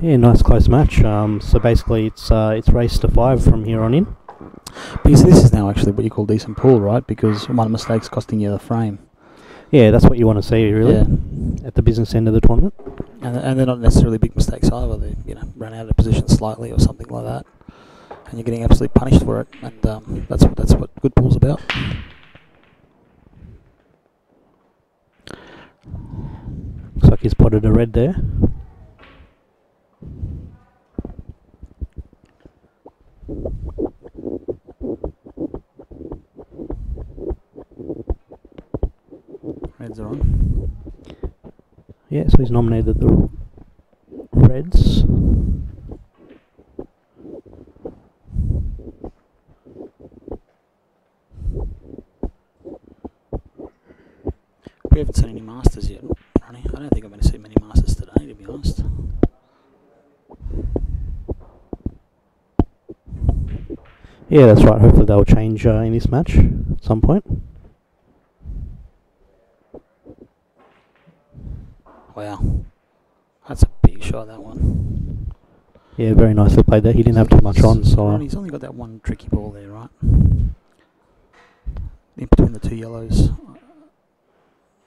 Yeah, nice close match. So basically, it's race to 5 from here on in. Because this is now actually what you call decent pool, right? Because one mistake's costing you the frame. Yeah, that's what you want to see, really, yeah. At the business end of the tournament. And they're not necessarily big mistakes either. They, run out of position slightly or something like that. and you're getting absolutely punished for it, and that's what good pool's about. Looks like he's spotted a red there. Reds are on. Yeah, so he's nominated the Reds. We haven't seen any Masters yet, Ronnie. I don't think I'm going to see many Masters today, to be honest. Yeah, that's right. Hopefully they'll change in this match at some point. Wow. That's a big shot, that one. Yeah, very nicely played there. He didn't have too much on, so... Ronnie's only got that one tricky ball there, right? In between the two yellows.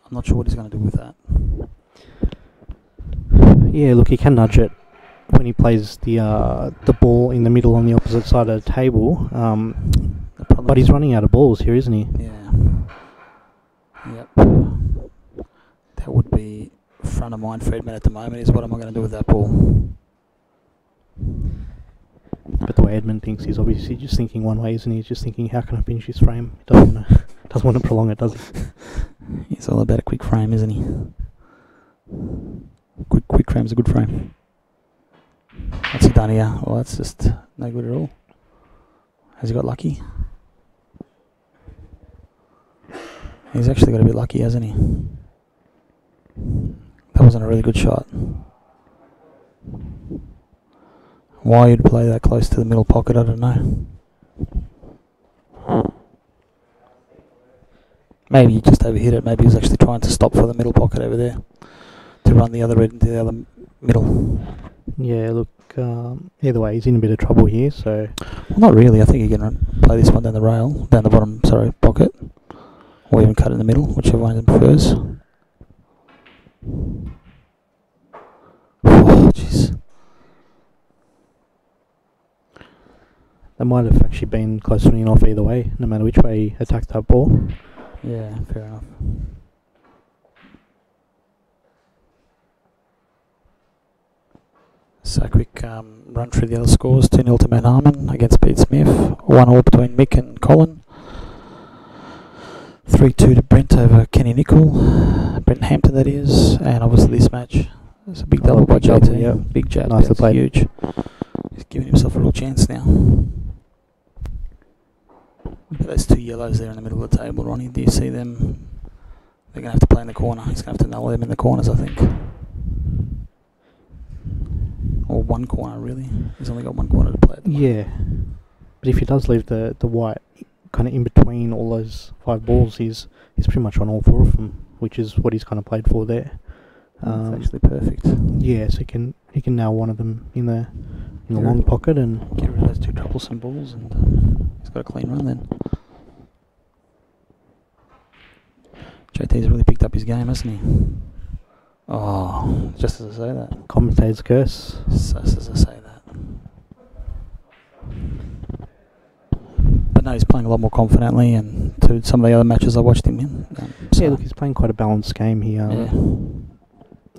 I'm not sure what he's going to do with that. Yeah, look, he can nudge it when he plays the ball in the middle on the opposite side of the table. But he's running out of balls here, isn't he? Yeah. Yep. That would be front of mind for Edmund at the moment, is what am I going to do with that ball? But the way Edmund thinks, he's obviously just thinking one way, isn't he? He's just thinking, how can I finish this frame? He doesn't want to prolong it, does he? He's all about a quick frame, isn't he? Quick frame's a good frame. What's he done here? Well, that's just no good at all. Has he got lucky? He's actually got a bit lucky, hasn't he? That wasn't a really good shot. Why you'd play that close to the middle pocket, I don't know. Maybe he just overhit it. Maybe he was actually trying to stop for the middle pocket over there to run the other red into the other middle. Yeah, look, either way, he's in a bit of trouble here, so... Well, not really. I think he can play this one down the rail, down the bottom, pocket. Or even cut it in the middle, whichever one he prefers. Oh, jeez. That might have actually been close to winning off either way, no matter which way he attacked that ball. Yeah, fair enough. So a quick run through the other scores. 2-0 to Mount Harmon against Pete Smith. 1-all between Mick and Colin. 3-2 to Brent over Kenny Nicol. Brent Hampton, that is. And obviously this match. It's a big double by JT. Double, yeah. Big jab. Nicely played. Huge. He's giving himself a real chance now. Look at those two yellows there in the middle of the table, Ronnie. Do you see them? They're going to have to play in the corner. He's going to have to null them in the corners, I think. Or one corner, really. He's only got one corner to play at the moment. Yeah. But if he does leave the white kind of in between all those 5 balls, he's pretty much on all 4 of them, which is what he's kind of played for there. That's actually perfect. Yeah, so he can nail one of them in the long pocket and get rid of those 2 troublesome balls, and he's got a clean run then. JT's really picked up his game, hasn't he? Oh, just as I say that. Commentator's curse. Just as I say that. But no, he's playing a lot more confidently, and to some of the other matches I watched him in. Yeah, look, he's playing quite a balanced game here.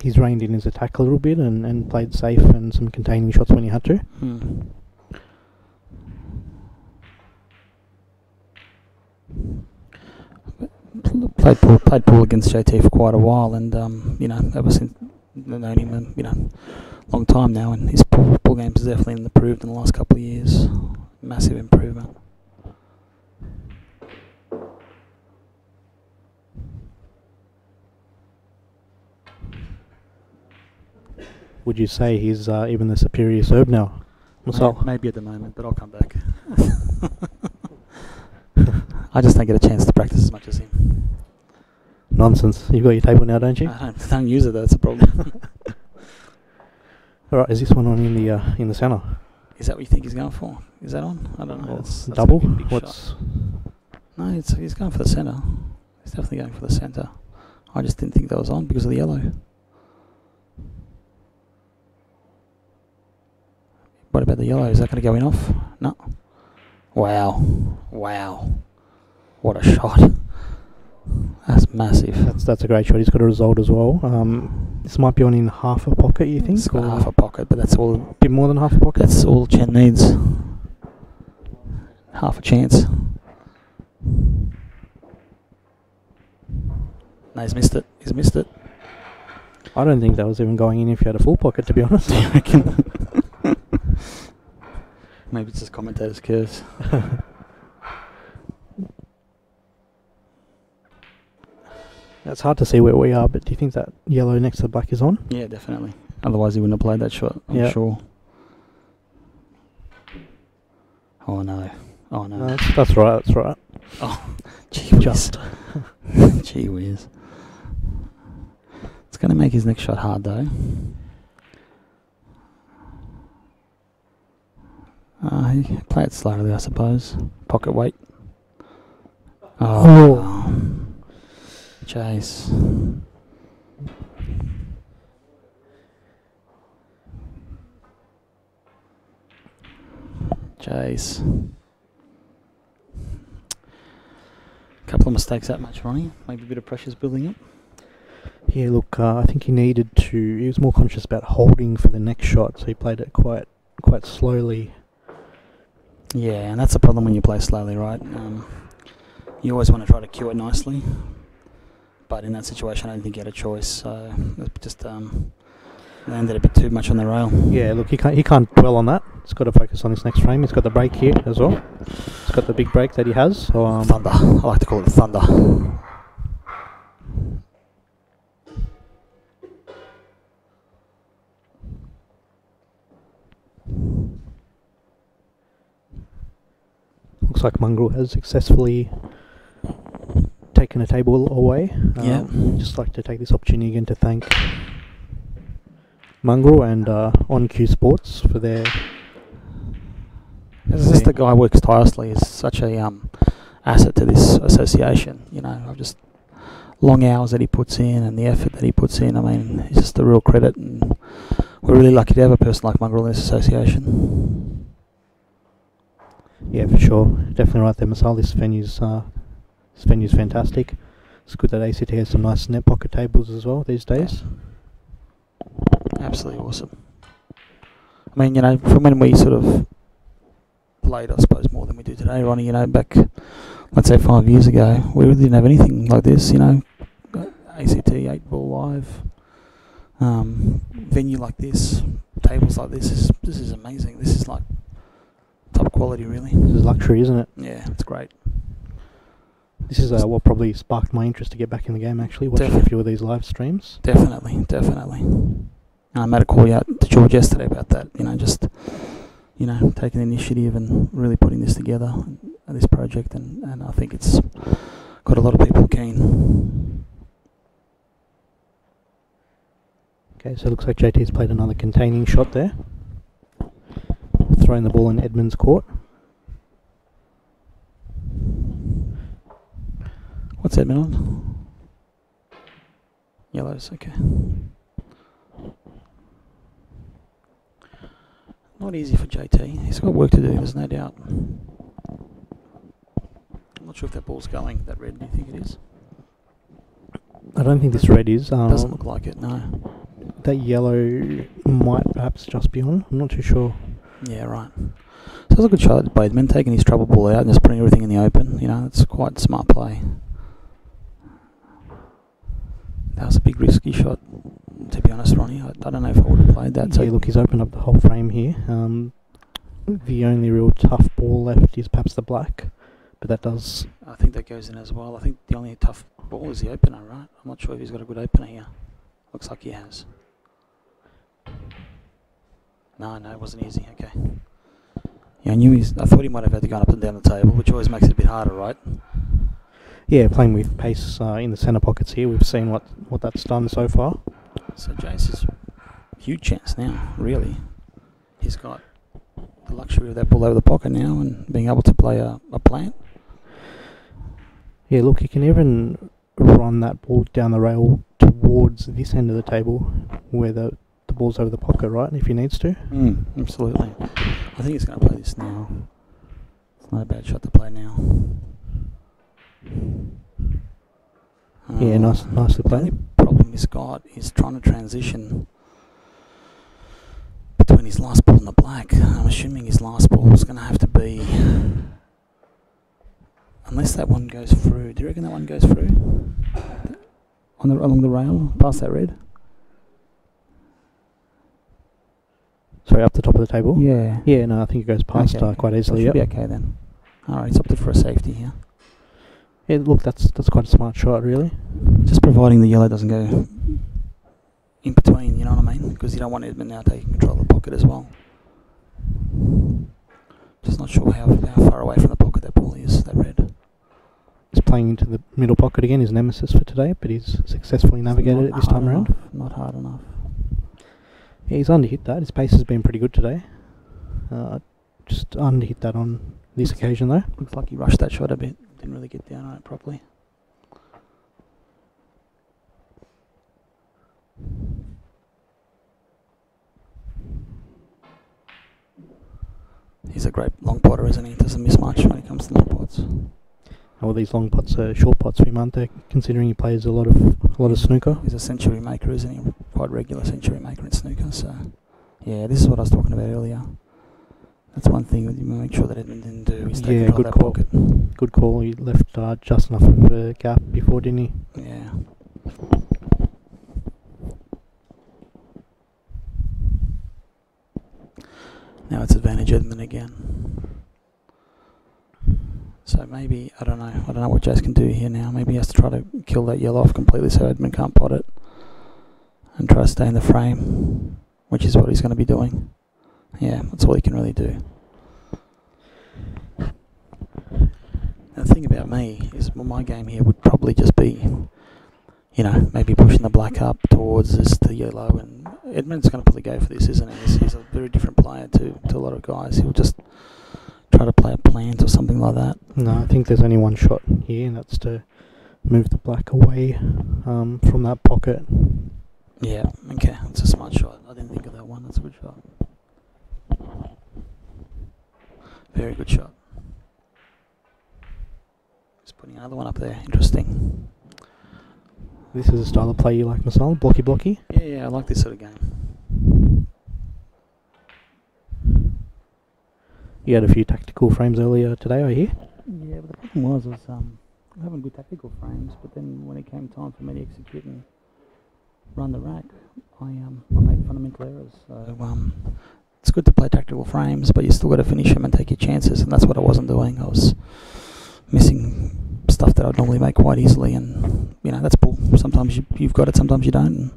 He's reined in his attack a little bit and played safe and some containing shots when he had to. Played pool against JT for quite a while, and ever since I've known him, long time now, and his pool games has definitely improved in the last couple of years. Massive improvement. Would you say he's even the superior serve now? Maybe at the moment, but I'll come back. I just don't get a chance to practice as much as him. Nonsense. You've got your table now, don't you? I don't use it, that's a problem. Alright, is this one on in the centre? Is that what you think he's going for? Is that on? I don't know. That's double? What's? No, he's going for the centre. He's definitely going for the centre. I just didn't think that was on because of the yellow. What about the yellow? Is that going to go in off? No. Wow. Wow. What a shot. That's massive. That's a great shot. He's got a result as well. This might be on in half a pocket, you think? It's got half a pocket, but that's all. A bit more than half a pocket? That's all Chen needs. Half a chance. No, he's missed it. He's missed it. I don't think that was even going in if you had a full pocket, to be honest. I reckon. Maybe it's just commentator's curves. It's hard to see where we are, but do you think that yellow next to the black is on? Yeah, definitely. Otherwise he wouldn't have played that shot, I'm sure. Oh no. Oh no. No, that's right, that's right. Oh, gee whiz. Just. Gee whiz. It's going to make his next shot hard though. He play it slowly, I suppose. Pocket weight. Oh. Chase. Chase. Couple of mistakes that much, Ronnie. Maybe a bit of pressure's building up. Yeah, look, I think he needed to. He was more conscious about holding for the next shot, so he played it quite slowly. Yeah, and that's the problem when you play slowly, right? You always want to try to cue it nicely, but in that situation, I don't think he had a choice. So it just landed a bit too much on the rail. Yeah, look, he can't dwell on that. He's got to focus on this next frame. He's got the break here as well. He's got the big break that he has. So, thunder. I like to call it thunder. Looks like Mongrel has successfully taken a table away. Yeah. Just like to take this opportunity again to thank Mongrel and On Q Sports for their. Just the guy works tirelessly. Is such a asset to this association. You know, I've just long hours that he puts in and the effort that he puts in. I mean, it's just a real credit, and we're really lucky to have a person like Mongrel in this association. Yeah, for sure. Definitely right there, Masal. This venue's fantastic. It's good that ACT has some nice net pocket tables as well these days. Absolutely awesome. I mean, you know, from when we sort of played, I suppose, more than we do today, Ronnie, you know, back, let's say 5 years ago, we really didn't have anything like this, you know. ACT 8-ball live, venue like this, tables like this is amazing. This is like top quality, really. This is luxury, isn't it? Yeah, it's great. This is what probably sparked my interest to get back in the game, actually, watching a few of these live streams. Definitely. And I made a call out to George yesterday about that, you know, just, you know, taking the initiative and really putting this together, this project, and I think it's got a lot of people keen. Okay, so it looks like JT's played another containing shot there. Throwing the ball in Edmund's court. What's Edmund on? Yellows, okay. Not easy for JT. He's got work to do, there's no doubt. I'm not sure if that ball's going, that red, do you think it is? I don't think this red is. Doesn't look like it, no. That yellow might perhaps just be on. I'm not too sure. Yeah, right. So it's a good shot by Edmund, taking his trouble ball out and just putting everything in the open. You know, it's quite smart play. That was a big risky shot, to be honest, Ronnie. I don't know if I would have played that. So yeah, look, he's opened up the whole frame here. The only real tough ball left is perhaps the black, but that does. I think that goes in as well. I think the only tough ball is the opener, right? I'm not sure if he's got a good opener here. Looks like he has. No, it wasn't easy. Okay. Yeah, I thought he might have had to go up and down the table, which always makes it a bit harder, right? Yeah, playing with pace in the centre pockets here. We've seen what that's done so far. So Jace is huge chance now, really. He's got the luxury of that ball over the pocket now and being able to play a plant. Yeah, look, he can even run that ball down the rail towards this end of the table where the ball's over the pocket, right, if he needs to. Absolutely. I think he's going to play this now. It's not a bad shot to play now. Yeah, nicely The played. only problem he's got is trying to transition between his last ball and the black. I'm assuming his last ball is going to have to be, unless that one goes through. Do you reckon that one goes through along the rail past that red? Sorry, up the top of the table? Yeah. Yeah, no, I think it goes past quite easily. Should be okay then. Alright, he's opted for a safety here. Yeah, look, that's quite a smart shot, really. Just providing the yellow doesn't go in between, you know what I mean? Because you don't want Edmund now taking control of the pocket as well. Just not sure how far away from the pocket that ball is, that red. He's playing into the middle pocket again, his nemesis for today, but he's successfully navigated it this time around. Not hard enough. Yeah, he's underhit that. His pace has been pretty good today. Just underhit that on this occasion, though. Looks like he rushed that shot a bit. Didn't really get down on it properly. He's a great long potter, isn't he? Doesn't miss much when it comes to long pots. Well, these long pots are short pots for him, aren't they? Considering he plays a lot of snooker. He's a century maker, isn't he? Quite regular century maker in snooker. So, yeah, this is what I was talking about earlier. That's one thing that you make sure that Edmund didn't do. Is take good that call. pocket. Good call. He left just enough of a gap before, didn't he? Yeah. Now it's advantage Edmund again. So maybe, I don't know what Jace can do here now. Maybe he has to try to kill that yellow off completely so Edmund can't pot it. And try to stay in the frame, which is what he's going to be doing. Yeah, that's all he can really do. The thing about me is, well, my game here would probably just be, you know, maybe pushing the black up towards the yellow, and Edmund's going to probably go for this, isn't he? He's a very different player to a lot of guys. He'll just try to play a plant or something like that. No, I think there's only one shot here, and that's to move the black away from that pocket. Yeah, okay, that's a smart shot. I didn't think of that one. That's a good shot. Very good shot. Just putting another one up there. Interesting. This is a style of play you like, Marcel? Blocky? Yeah, I like this sort of game. You had a few tactical frames earlier today, I hear? Yeah, but the problem was having good tactical frames, but then when it came time for me to execute and run the rack, I made fundamental errors. So it's good to play tactical frames, but you still got to finish them and take your chances, and that's what I wasn't doing. I was missing stuff that I'd normally make quite easily, and you know, that's bull. Sometimes you've got it, sometimes you don't, and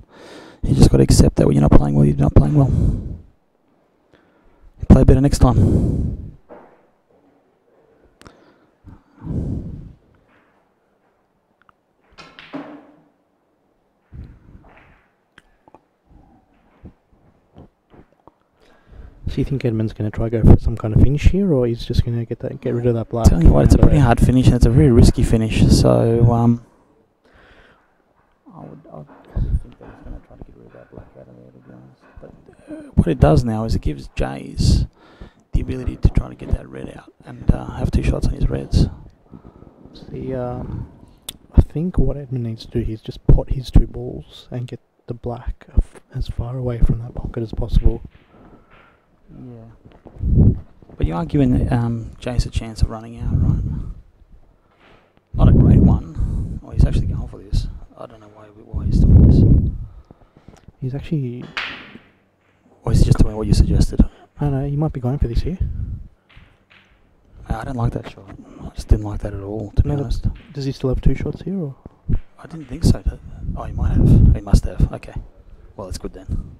you just got to accept that when you're not playing well, you're not playing well. You play better next time. So you think Edmund's going to try go for some kind of finish here, or he's just going to get rid of that black? Telling you what, it's a pretty hard finish, and it's a very risky finish. So I would probably think that he's going to try to get rid of that black out of there, to be honest. But what it does now is it gives Jays the ability to try to get that red out and have two shots on his reds. See, I think what Edmund needs to do is just pot his two balls and get the black as far away from that pocket as possible. Yeah. But you are giving Jace a chance of running out, right? Not a great one. Oh, he's actually going for this. I don't know why he's doing this. He's actually... Or is he just doing what you suggested? I don't know, he might be going for this here. I don't like that shot. I just didn't like that at all, to be honest. Does he still have two shots here, or...? I didn't think so. Oh, he might have. He must have. Okay. Well, that's good then.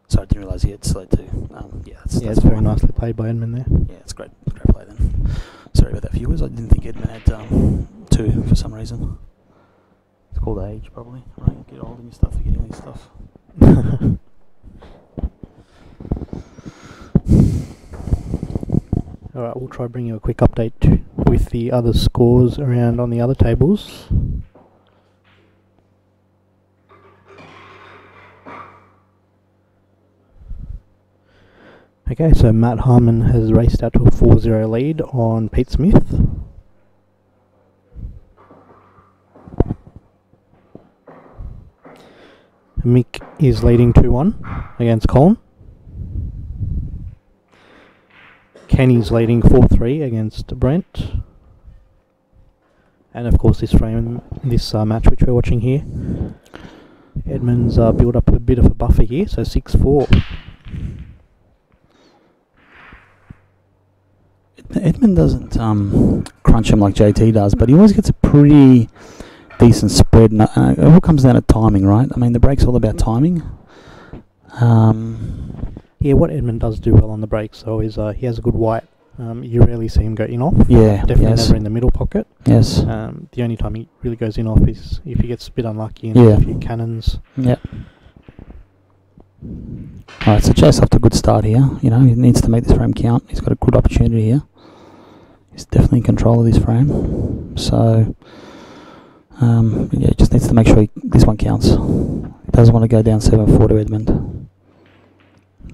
Sorry, I didn't realise he had slowed too. That's it's very nicely played by Edmund there. Yeah, it's great play then. Sorry about that, viewers. I didn't think Edmund had two for some reason. It's called age, probably. Right, you get old and you start forgetting all this stuff. Alright, we'll try bring you a quick update with the other scores around on the other tables. Okay, so Matt Harmon has raced out to a 4-0 lead on Pete Smith. Mick is leading 2-1 against Colin. Kenny's leading 4-3 against Brent. And of course this match which we're watching here, Edmund's built up a bit of a buffer here, so 6-4. Edmund doesn't crunch him like JT does, but he always gets a pretty decent spread. And it all comes down to timing, right? I mean, the break's all about timing. Yeah, what Edmund does do well on the breaks, though, is he has a good white. You rarely see him go in off. Yeah, definitely never in the middle pocket. Yes. The only time he really goes in off is if he gets a bit unlucky and a few cannons. Yeah. Alright, so Chase off to a good start here. You know, he needs to make this frame count. He's got a good opportunity here. He's definitely in control of this frame. So, yeah, he just needs to make sure this one counts. He doesn't want to go down 7-4 to Edmund.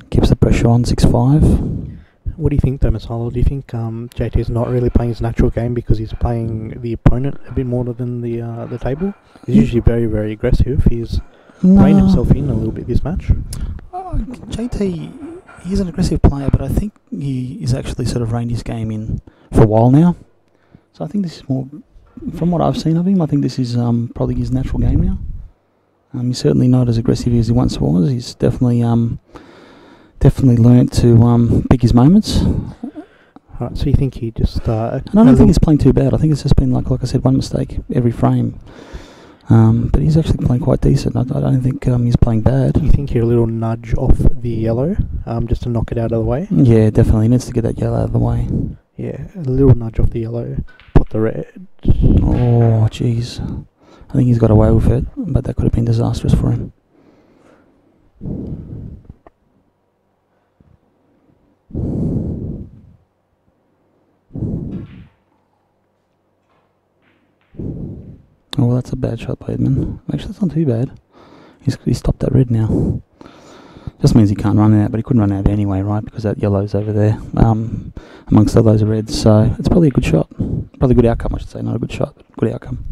Keeps the pressure on, 6-5. What do you think, though, Masalo? Do you think JT is not really playing his natural game because he's playing the opponent a bit more than the table? He's usually very, very aggressive. He's reined himself in a little bit this match. JT, he's an aggressive player, but I think he is actually sort of reined his game in for a while now. So I think this is more, from what I've seen of him, I think this is probably his natural game now. He's certainly not as aggressive as he once was. He's definitely learnt to pick his moments. Alright, so you think he just... I don't think he's playing too bad. I think it's just been, like I said, one mistake every frame. But he's actually playing quite decent. I don't think he's playing bad. Do you think you're a little nudge off the yellow, just to knock it out of the way? Yeah, definitely. He needs to get that yellow out of the way. Yeah, a little nudge off the yellow, pot the red. Oh, jeez. I think he's got away with it, but that could have been disastrous for him. Oh, well, that's a bad shot by Edmund. Actually, that's not too bad. He's stopped that red now. Just means he can't run out, but he couldn't run out anyway, right? Because that yellow's over there, amongst all those reds. So it's probably a good shot. Probably a good outcome, I should say. Not a good shot, but good outcome.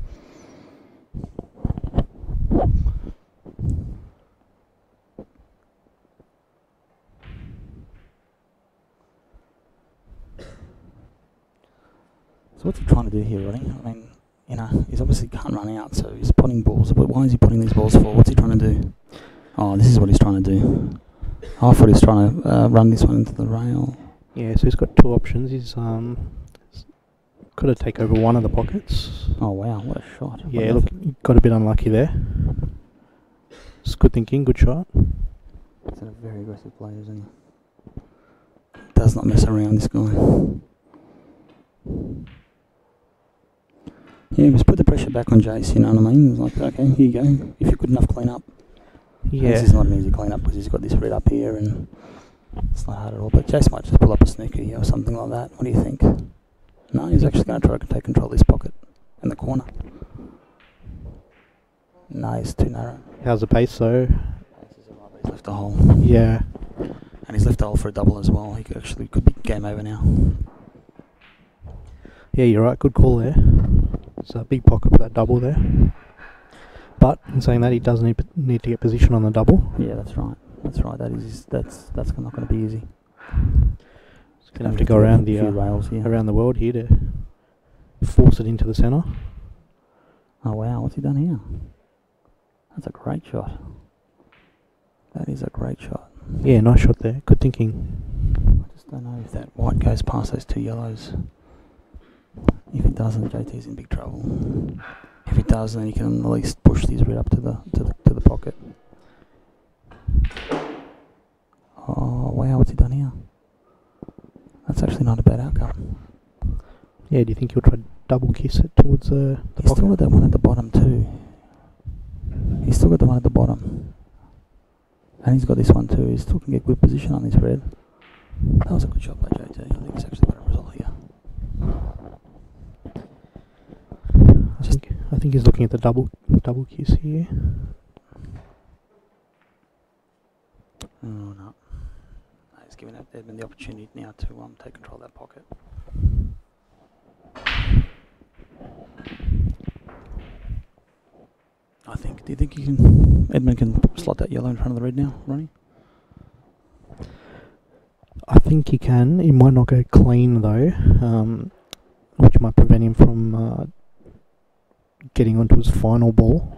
So what's he trying to do here, Roddy? I mean, you know, he's obviously can't run out, so he's putting balls. But why is he putting these balls for? What's he trying to do? Oh, this is what he's trying to do. I thought he was trying to run this one into the rail. Yeah, so he's got two options. He's got to take over one of the pockets. Oh wow, what a shot! Yeah, look, he got a bit unlucky there. It's good thinking, good shot. He's a very aggressive player, isn't he? Does not mess around, this guy. Yeah, just put the pressure back on Jace, you know what I mean? It was like, okay, here you go. If you're good enough, clean up. Yeah. This is not an easy clean up because he's got this red up here and it's not hard at all. But Jace might just pull up a snooker here or something like that. What do you think? No, he's actually going to try to take control of this pocket in the corner. No, he's too narrow. How's the pace though? He's left a hole. Yeah. And he's left a hole for a double as well. He could be game over now. Yeah, you're right. Good call there. It's a big pocket for that double there. But in saying that, he does need to get position on the double. Yeah, that's right. That's right. That's not going to be easy. He's going to have to go around the rails here. around the world here to force it into the centre. Oh wow, what's he done here? That's a great shot. That is a great shot. Yeah, nice shot there. Good thinking. I just don't know if that white goes past those two yellows. If it doesn't, JT's in big trouble. If it does, then he can at least push these red up to the pocket. Oh wow, what's he done here? That's actually not a bad outcome. Yeah, do you think he'll try to double kiss it towards the pocket? He's still got that one at the bottom too. He's still got the one at the bottom. And he's got this one too. He still can get good position on this red. That was a good shot by JT. I think he's actually got a result here. I think he's looking at the double kiss here. Oh no. he's giving Edmund the opportunity now to take control of that pocket. Do you think Edmund can slot that yellow in front of the red now, Ronnie? I think he can. He might not go clean though, which might prevent him from getting onto his final ball.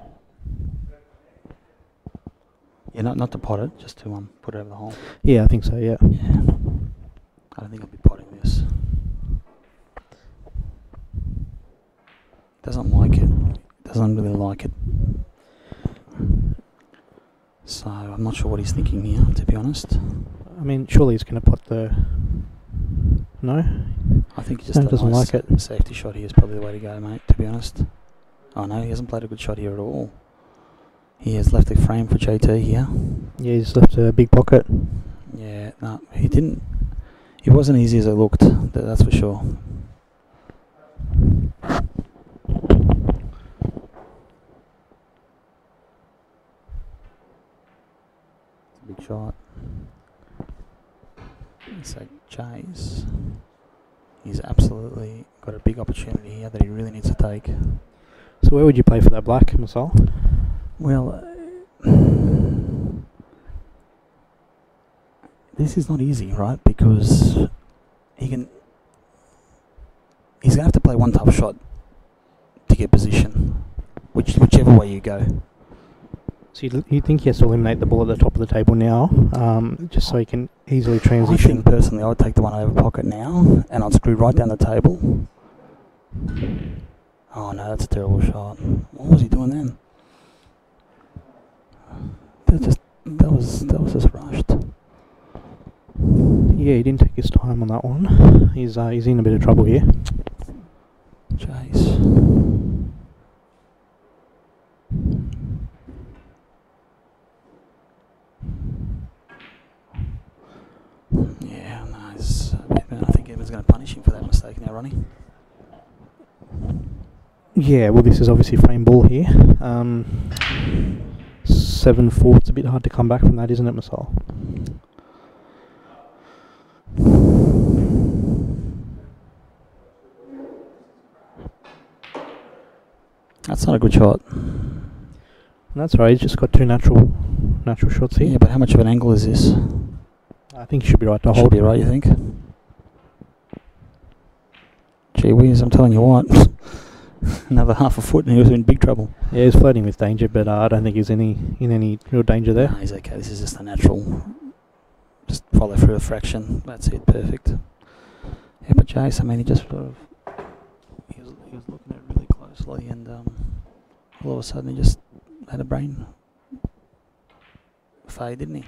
Yeah, not to pot it, just to put it over the hole. Yeah, I think so. Yeah. Yeah. I don't think I'll be potting this. Doesn't like it. Doesn't really like it. So I'm not sure what he's thinking here, to be honest. I mean, surely he's going to pot the. No. I think he just doesn't like it. Safety shot here is probably the way to go, mate. To be honest. Oh no, he hasn't played a good shot here at all. He has left a frame for JT here. Yeah, he's left a big pocket. Yeah, no, he didn't. It wasn't easy as it looked, that's for sure. It's a big shot. So Chase, he's absolutely got a big opportunity here that he really needs to take. So where would you play for that black, Marcel? Well, this is not easy, right? Because he's going to have to play one tough shot to get position, whichever way you go. So you think he has to eliminate the ball at the top of the table now, just so he can easily transition? I think personally I would take the one over pocket now, and I'd screw right down the table. Oh no, that's a terrible shot. What was he doing then? That was just rushed. Yeah, he didn't take his time on that one. He's in a bit of trouble here. Chase. Yeah, nice. I think Edmund's going to punish him for that mistake now, Ronnie. Yeah, well, this is obviously frame ball here. 7-4. It's a bit hard to come back from that, isn't it, Marcel? That's not a good shot. That's right. He's just got two natural shots here. Yeah, but how much of an angle is this? I think he should be right to hold. Should be right, you think? Gee whiz, I'm telling you what. Another half a foot and he was in big trouble. Yeah, he's flirting with danger, but I don't think he's in any real danger there. No, he's okay. This is just a natural. Just follow through a fraction. That's it. Perfect. Yeah, but Jace, I mean, he just sort of he was looking at it really closely, and all of a sudden he just had a brain fade, didn't he?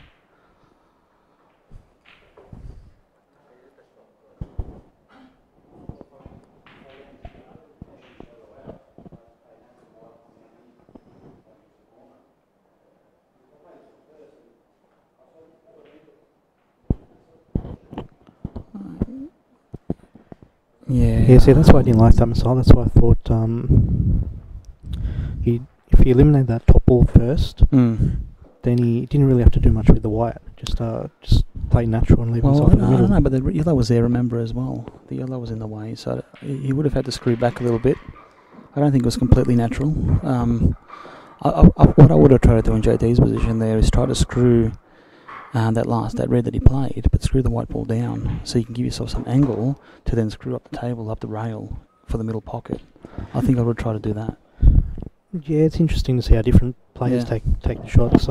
Yeah, see, that's why I didn't like that missile. That's why I thought if he eliminated that top ball first, then he didn't really have to do much with the white. Just play natural and leave himself in the middle. No, but the yellow was there, remember, as well. The yellow was in the way, so he would have had to screw back a little bit. I don't think it was completely natural. What I would have tried to do in JD's position there is try to screw that red that he played, but screw the white ball down so you can give yourself some angle to then screw up the table, up the rail for the middle pocket. I think I would try to do that. Yeah, it's interesting to see how different players take the shots.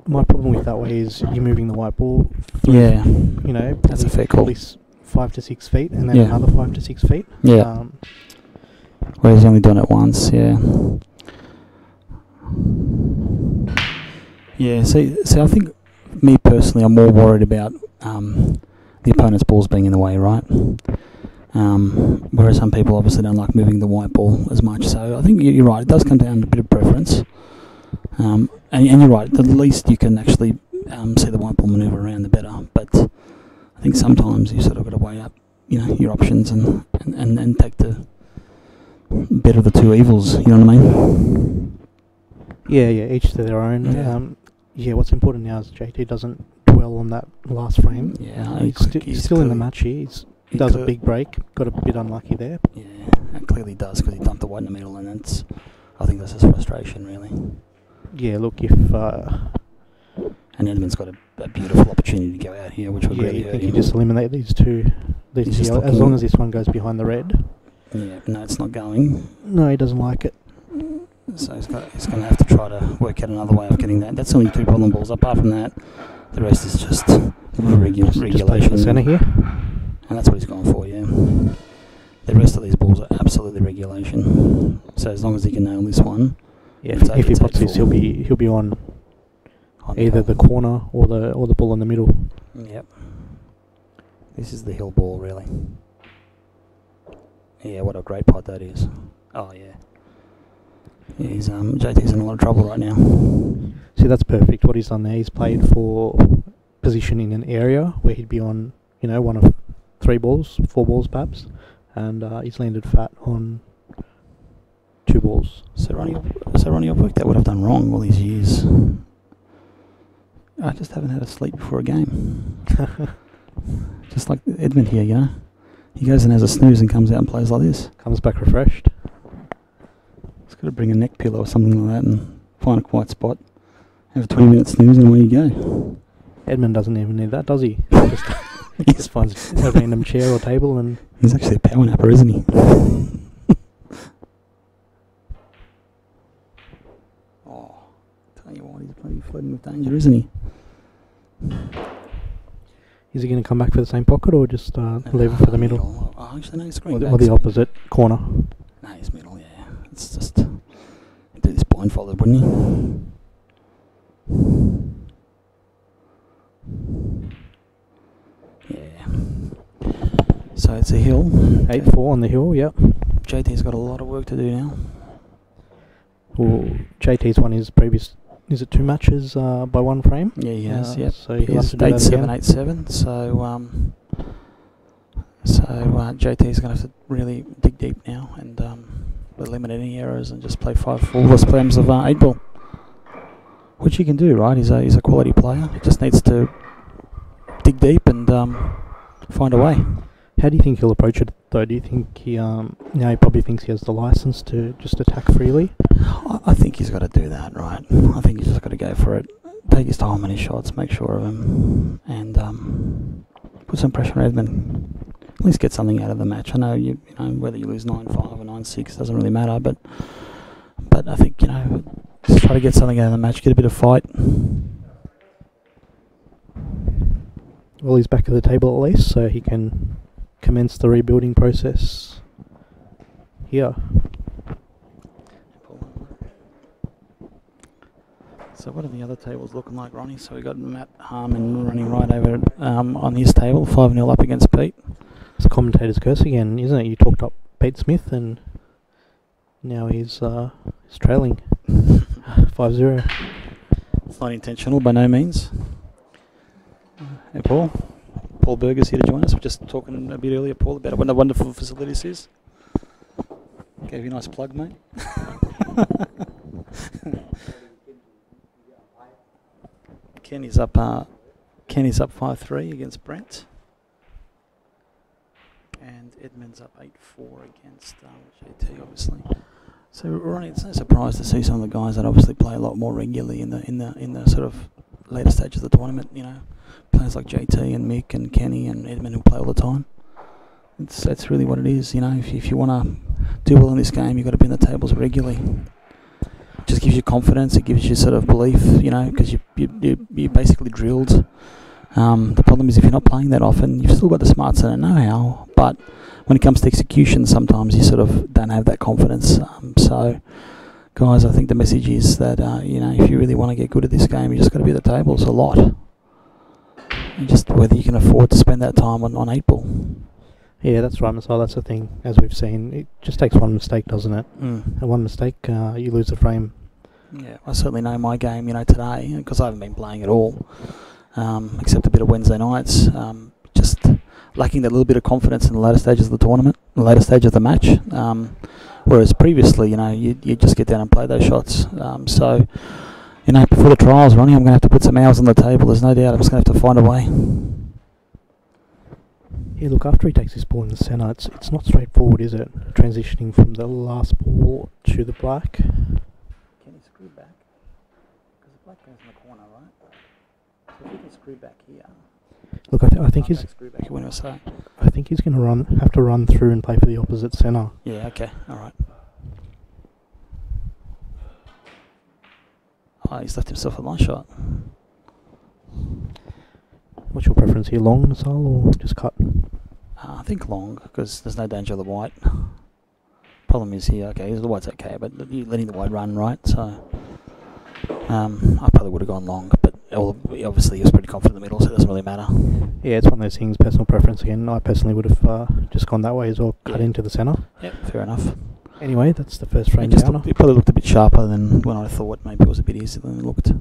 My problem with that way is you're moving the white ball through, you know, that's a fair call. 5 to 6 feet and then another 5 to 6 feet. Yeah. Whereas he's only done it once, yeah. Yeah, see, I think, me personally, I'm more worried about the opponent's balls being in the way, right? Whereas some people obviously don't like moving the white ball as much. So I think you're right, it does come down to a bit of preference. And you're right, the least you can actually see the white ball manoeuvre around, the better. But I think sometimes you sort of got to weigh up, you know, your options and take the better of the two evils, you know what I mean? Yeah, each to their own. Yeah. What's important now is JT doesn't dwell well on that last frame. Yeah, he's still in the match here. He does a big break. Got a bit unlucky there. Yeah, it clearly does because he dumped the white in the middle, and I think that's his frustration, really. Yeah, look, if... and Edmund's got a beautiful opportunity to go out here, which would really hurt him. You just eliminate these two. As long as this one goes behind the red. Yeah, no, it's not going. No, he doesn't like it. So he's going to have to try to work out another way of getting that. That's only 2 problem balls. Apart from that, the rest is just regulation. Just play for the centre here. And that's what he's gone for, yeah. The rest of these balls are absolutely regulation. So as long as he can nail this one, yeah. If he pots this, he'll be on either the corner or the ball in the middle. Yep. This is the hill ball, really. Yeah, what a great pot that is. Oh yeah. Yeah, JT's in a lot of trouble right now. See, that's perfect. What he's done there, he's played for position in an area where he'd be on, one of 3 balls, 4 balls perhaps, and he's landed fat on 2 balls. So Ronnie, I've worked out what I've done wrong all these years. I just haven't had a sleep before a game. Just like Edmund here, He goes and has a snooze and comes out and plays like this. Comes back refreshed. He's got to bring a neck pillow or something like that and find a quiet spot. Have a 20-minute snooze and away you go. Edmund doesn't even need that, does he? He just finds a random chair or table and... He's actually a power napper, isn't he? Oh, tell you what, he's bloody flirting with danger, isn't he? Is he going to come back for the same pocket or just leave it for the middle? Oh, actually, no, he's or the opposite corner? No, he's middle, yeah. It's just... do this blindfolded, wouldn't he? Yeah. So it's a hill. 8-4 on the hill, yep. JT's got a lot of work to do now. Well, JT's won his previous... Is it 2 matches by 1 frame? Yeah, he has, yep. So he'll have to do 8-7, 8-7. So JT's going to have to really dig deep now and eliminate any errors and just play 5 full-less frames of 8 ball. Which he can do, right? He's a quality player. He just needs to dig deep and find a way. How do you think he'll approach it, though? Do you think he probably thinks he has the license to just attack freely? I think he's got to do that, right? I think he's just got to go for it. Take his time on his shots, make sure of him, and put some pressure on Edmund. At least get something out of the match. I know you know whether you lose 9-5 or 9-6 doesn't really matter, but I think just try to get something out of the match, get a bit of fight. Well, he's back at the table at least, so he can commence the rebuilding process here. So what are the other tables looking like, Ronnie? So we got Matt Harmon running right over on his table, 5-0 up against Pete. It's a commentator's curse again, isn't it? You talked up Pete Smith and now he's trailing 5-0. It's not intentional by no means. Hey Paul. Paul Berger's here to join us. We're just talking a bit earlier, Paul, about what a wonderful facility this is. Gave you a nice plug, mate. Kenny's up 5-3 against Brent. And Edmund's up 8-4 against JT, obviously. So Ronnie, it's no surprise to see some of the guys that obviously play a lot more regularly in the sort of later stages of the tournament. Players like JT and Mick and Kenny and Edmund who play all the time. That's really what it is. If you want to do well in this game, you've got to be in the tables regularly. It just gives you confidence. It gives you sort of belief. Because you basically drilled. The problem is if you're not playing that often, you've still got the smarts and the know-how, but when it comes to execution, sometimes you sort of don't have that confidence. So, guys, I think the message is that if you really want to get good at this game, you just got to be at the tables a lot. And just whether you can afford to spend that time on 8 ball. Yeah, that's right, Marcel. That's the thing. As we've seen, it just takes one mistake, doesn't it? And one mistake, you lose the frame. Yeah, I certainly know my game. Today because I haven't been playing at all. Except a bit of Wednesday nights, just lacking that little bit of confidence in the later stages of the tournament, the later stage of the match. Whereas previously, you just get down and play those shots. So, You know, before the trials, Ronnie, I'm going to have to put some hours on the table. There's no doubt. I'm just going to have to find a way. Yeah, look, after he takes this ball in the centre, it's not straightforward, is it? Transitioning from the last ball to the black. Can he screw back? Because the black goes in the corner, right? So if he can screw back here. Look, I think he's. Screw back. What do I say? I think he's going to have to run through and play for the opposite centre. Yeah. Okay. All right. Oh, he's left himself a line shot. What's your preference here, long, Nasal, or just cut? I think long, because there's no danger of the white. Problem is here, okay, the white's okay, but you're letting the white run, right? So, I probably would have gone long, but obviously he was pretty confident in the middle, so it doesn't really matter. Yeah, it's one of those things, personal preference again. I personally would have just gone that way as well, cut into the centre. Yep, fair enough. Anyway, that's the first frame It down. it probably looked a bit sharper than when I thought. Maybe it was a bit easier than it looked.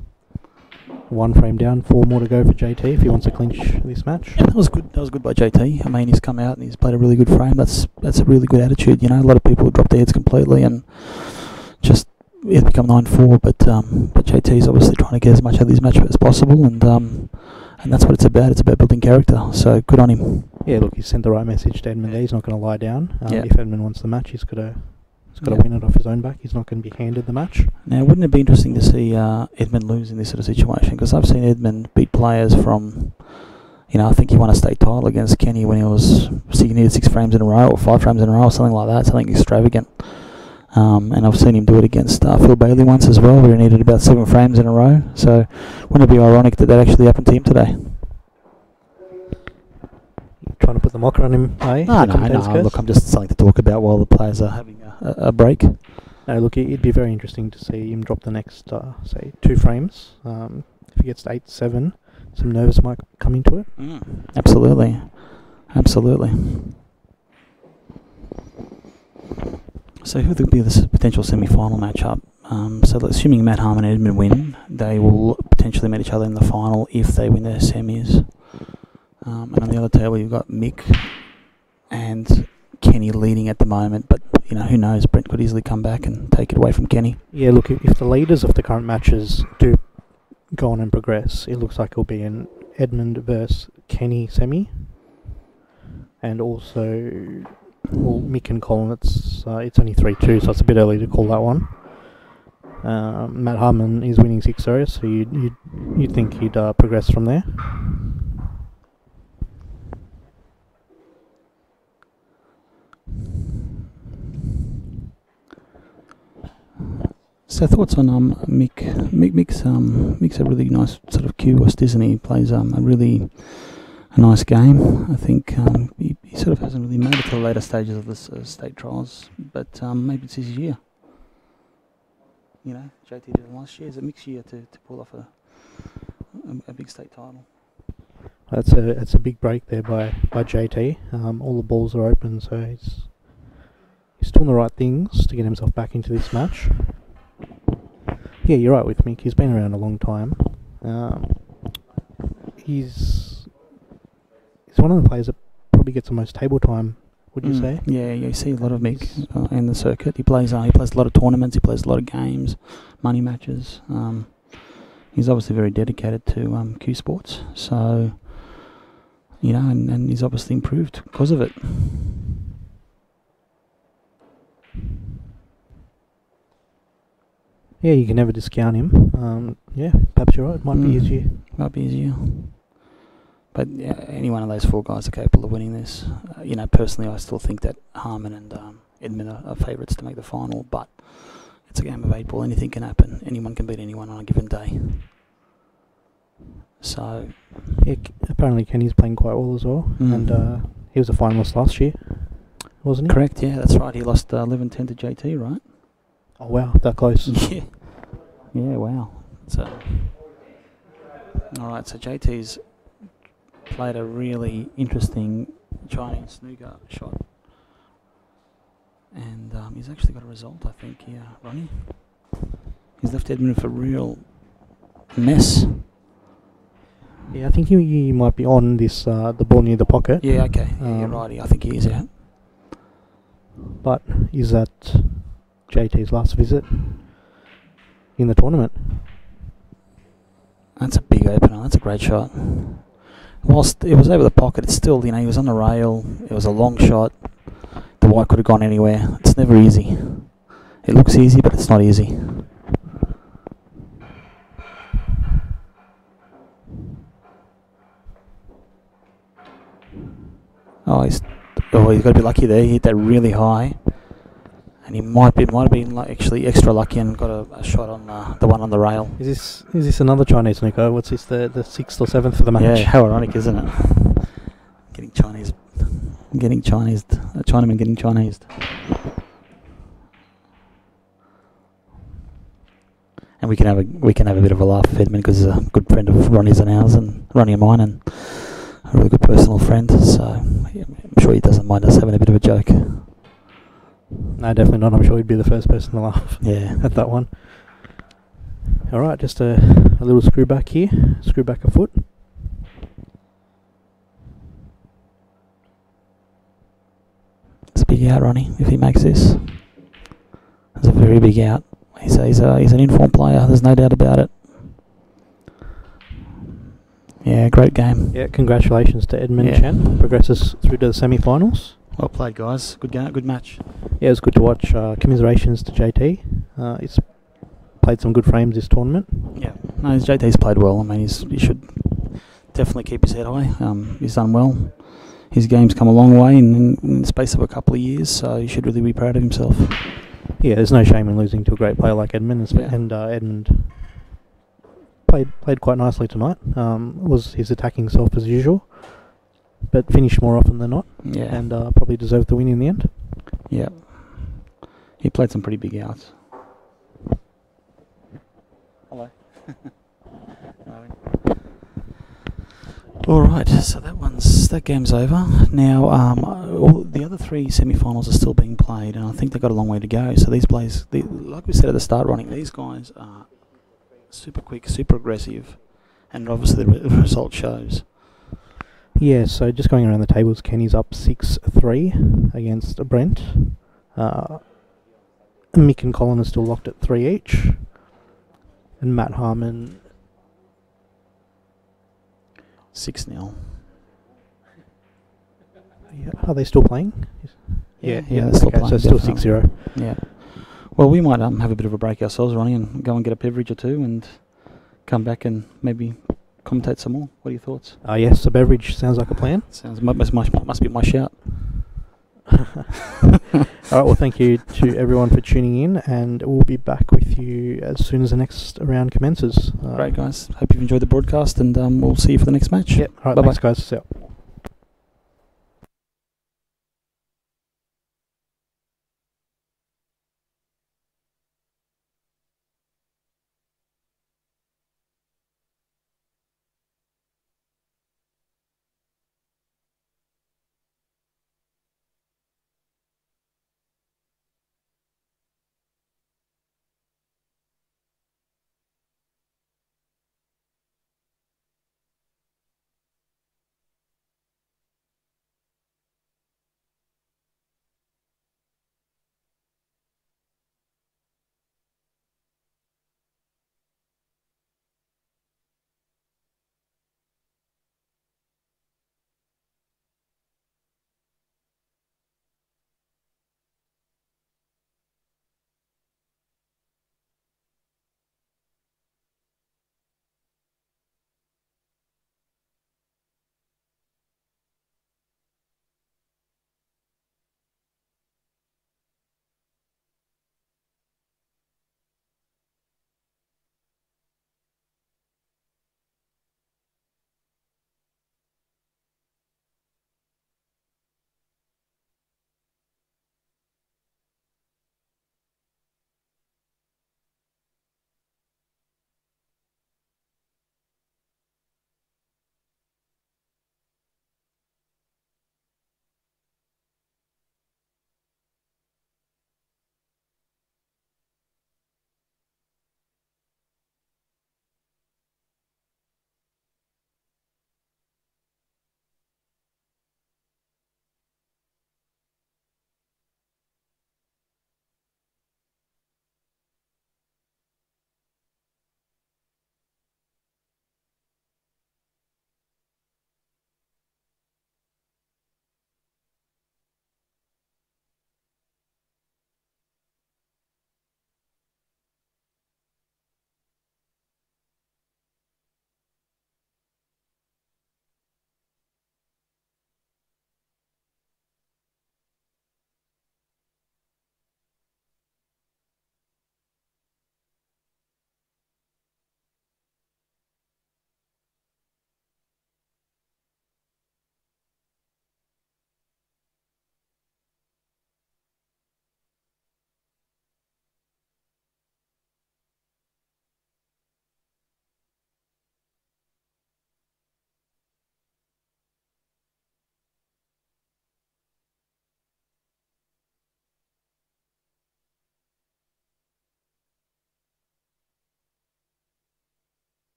One frame down, 4 more to go for JT if he wants to clinch this match. Yeah, that was good. That was good by JT. I mean, he's come out and he's played a really good frame. That's a really good attitude. You know, a lot of people drop their heads completely and just become 9-4. But JT's obviously trying to get as much out of this match as possible, and that's what it's about. It's about building character. So good on him. Yeah, look, he's sent the right message to Edmund there. He's not going to lie down. If Edmund wants the match, he's got to win it off his own back. He's not going to be handed the match. Now, wouldn't it be interesting to see Edmund lose in this sort of situation? Because I've seen Edmund beat players from, you know, I think he won a state title against Kenny when he needed 6 frames in a row or 5 frames in a row or something like that, something extravagant. And I've seen him do it against Phil Bailey once as well, where he needed about 7 frames in a row. So wouldn't it be ironic that actually happened to him today? Trying to put the mocker on him, eh? No. Look, I'm just something to talk about while the players are having a break. No, look, it'd be very interesting to see him drop the next, say, 2 frames. If he gets to 8-7, some nerves might come into it. Absolutely. So who would be the potential semi-final matchup? So assuming Matt Harmon and Edmund win, they will potentially meet each other in the final if they win their semis. And on the other table, you've got Mick and Kenny leading at the moment, but you know, who knows? Brent could easily come back and take it away from Kenny. Yeah, look, if the leaders of the current matches do go on and progress, it looks like it'll be an Edmund versus Kenny semi, and also Mick and Colin. It's only 3-2, so it's a bit early to call that one. Matt Harmon is winning 6-0, so you'd think he'd progress from there. So thoughts on Mick? Mick's a really nice sort of cubist, isn't he? He plays a nice game. I think he sort of hasn't really made it to the later stages of the state trials, but maybe it's his year. You know, JT did it last year. It's a Mick's year to pull off a big state title. That's a big break there by JT. All the balls are open, so he's doing the right things to get himself back into this match. Yeah, you're right with Mick. He's been around a long time. He's one of the players that probably gets the most table time. Would you say? Yeah, you see a lot of Mick in the circuit. He plays a lot of tournaments. He plays a lot of games, money matches. He's obviously very dedicated to Q Sports. So, you know, and he's obviously improved because of it. Yeah, you can never discount him. Yeah, perhaps you're right. Might be his year. Might be his year. But yeah, any one of those 4 guys are capable of winning this. You know, personally, I still think that Harmon and Edmund are favourites to make the final. But it's a game of 8 ball. Anything can happen. Anyone can beat anyone on a given day. So, yeah, apparently Kenny's playing quite well as well, and he was a finalist last year, wasn't he? Correct. Yeah, that's right. He lost 11-10 to JT, right? Oh wow, that close. Yeah. Yeah. Wow. So, all right. So JT's played a really interesting Chinese snooker shot, and he's actually got a result, I think. Here, Ronnie. He's left Edmund with a real mess. Yeah, I think he might be on this the ball near the pocket. Yeah. Okay. Yeah, you're right. I think he is out. But is that JT's last visit in the tournament? That's a big opener. That's a great shot. Whilst it was over the pocket, it's still, he was on the rail. It was a long shot. The white could have gone anywhere. It's never easy. It looks easy, but it's not easy. He's got to be lucky there. He hit that really high, and he might have been actually extra lucky and got a shot on the one on the rail. Is this another Chinese, Nico? What's this, the 6th or 7th for the match? Yeah, how ironic, isn't it? Chinaman getting Chinesed. And we can have a bit of a laugh with Edmund because he's a good friend of Ronnie's and ours, and Ronnie and mine, and a really good personal friend. So yeah, I'm sure he doesn't mind us having a bit of a joke. No, definitely not. I'm sure he'd be the first person to laugh. Yeah, at that one. All right, just a little screw back here. Screw back a foot. It's a big out, Ronnie. If he makes this, it's a very big out. He's an informed player. There's no doubt about it. Yeah, great game. Yeah, congratulations to Edmund Chen. Progresses through to the semi-finals. Well played, guys. Good game, good match. Yeah, it was good to watch. Commiserations to JT. He's played some good frames this tournament. Yeah, no, JT's played well. I mean, he should definitely keep his head high. He's done well. His game's come a long way in the space of a couple of years, so he should really be proud of himself. Yeah, there's no shame in losing to a great player like Edmund, and Edmund played quite nicely tonight. Was his attacking self as usual, but finished more often than not. Yeah, and probably deserved the win in the end. Yeah, he played some pretty big outs. Hello. All right, so that game's over. Now, all the other 3 semi-finals are still being played, and I think they've got a long way to go. So these players, like we said at the start, Ronnie, these guys are super quick, super aggressive, and obviously the result shows. Yeah, so just going around the tables, Kenny's up 6-3 against Brent. Mick and Colin are still locked at 3 each, and Matt Harmon 6-0. Yeah, are they still playing? Yeah, they're still playing. So still 6-0. Yeah. Well, we might have a bit of a break ourselves, Ronnie, and go and get a beverage or two, and come back and maybe commentate some more. What are your thoughts? Yes, a beverage sounds like a plan. Must be my shout. All right, well, thank you to everyone for tuning in, and we'll be back with you as soon as the next round commences. Great, guys. Hope you've enjoyed the broadcast, and we'll see you for the next match. Yep. All right, bye-bye. thanks, guys. See ya.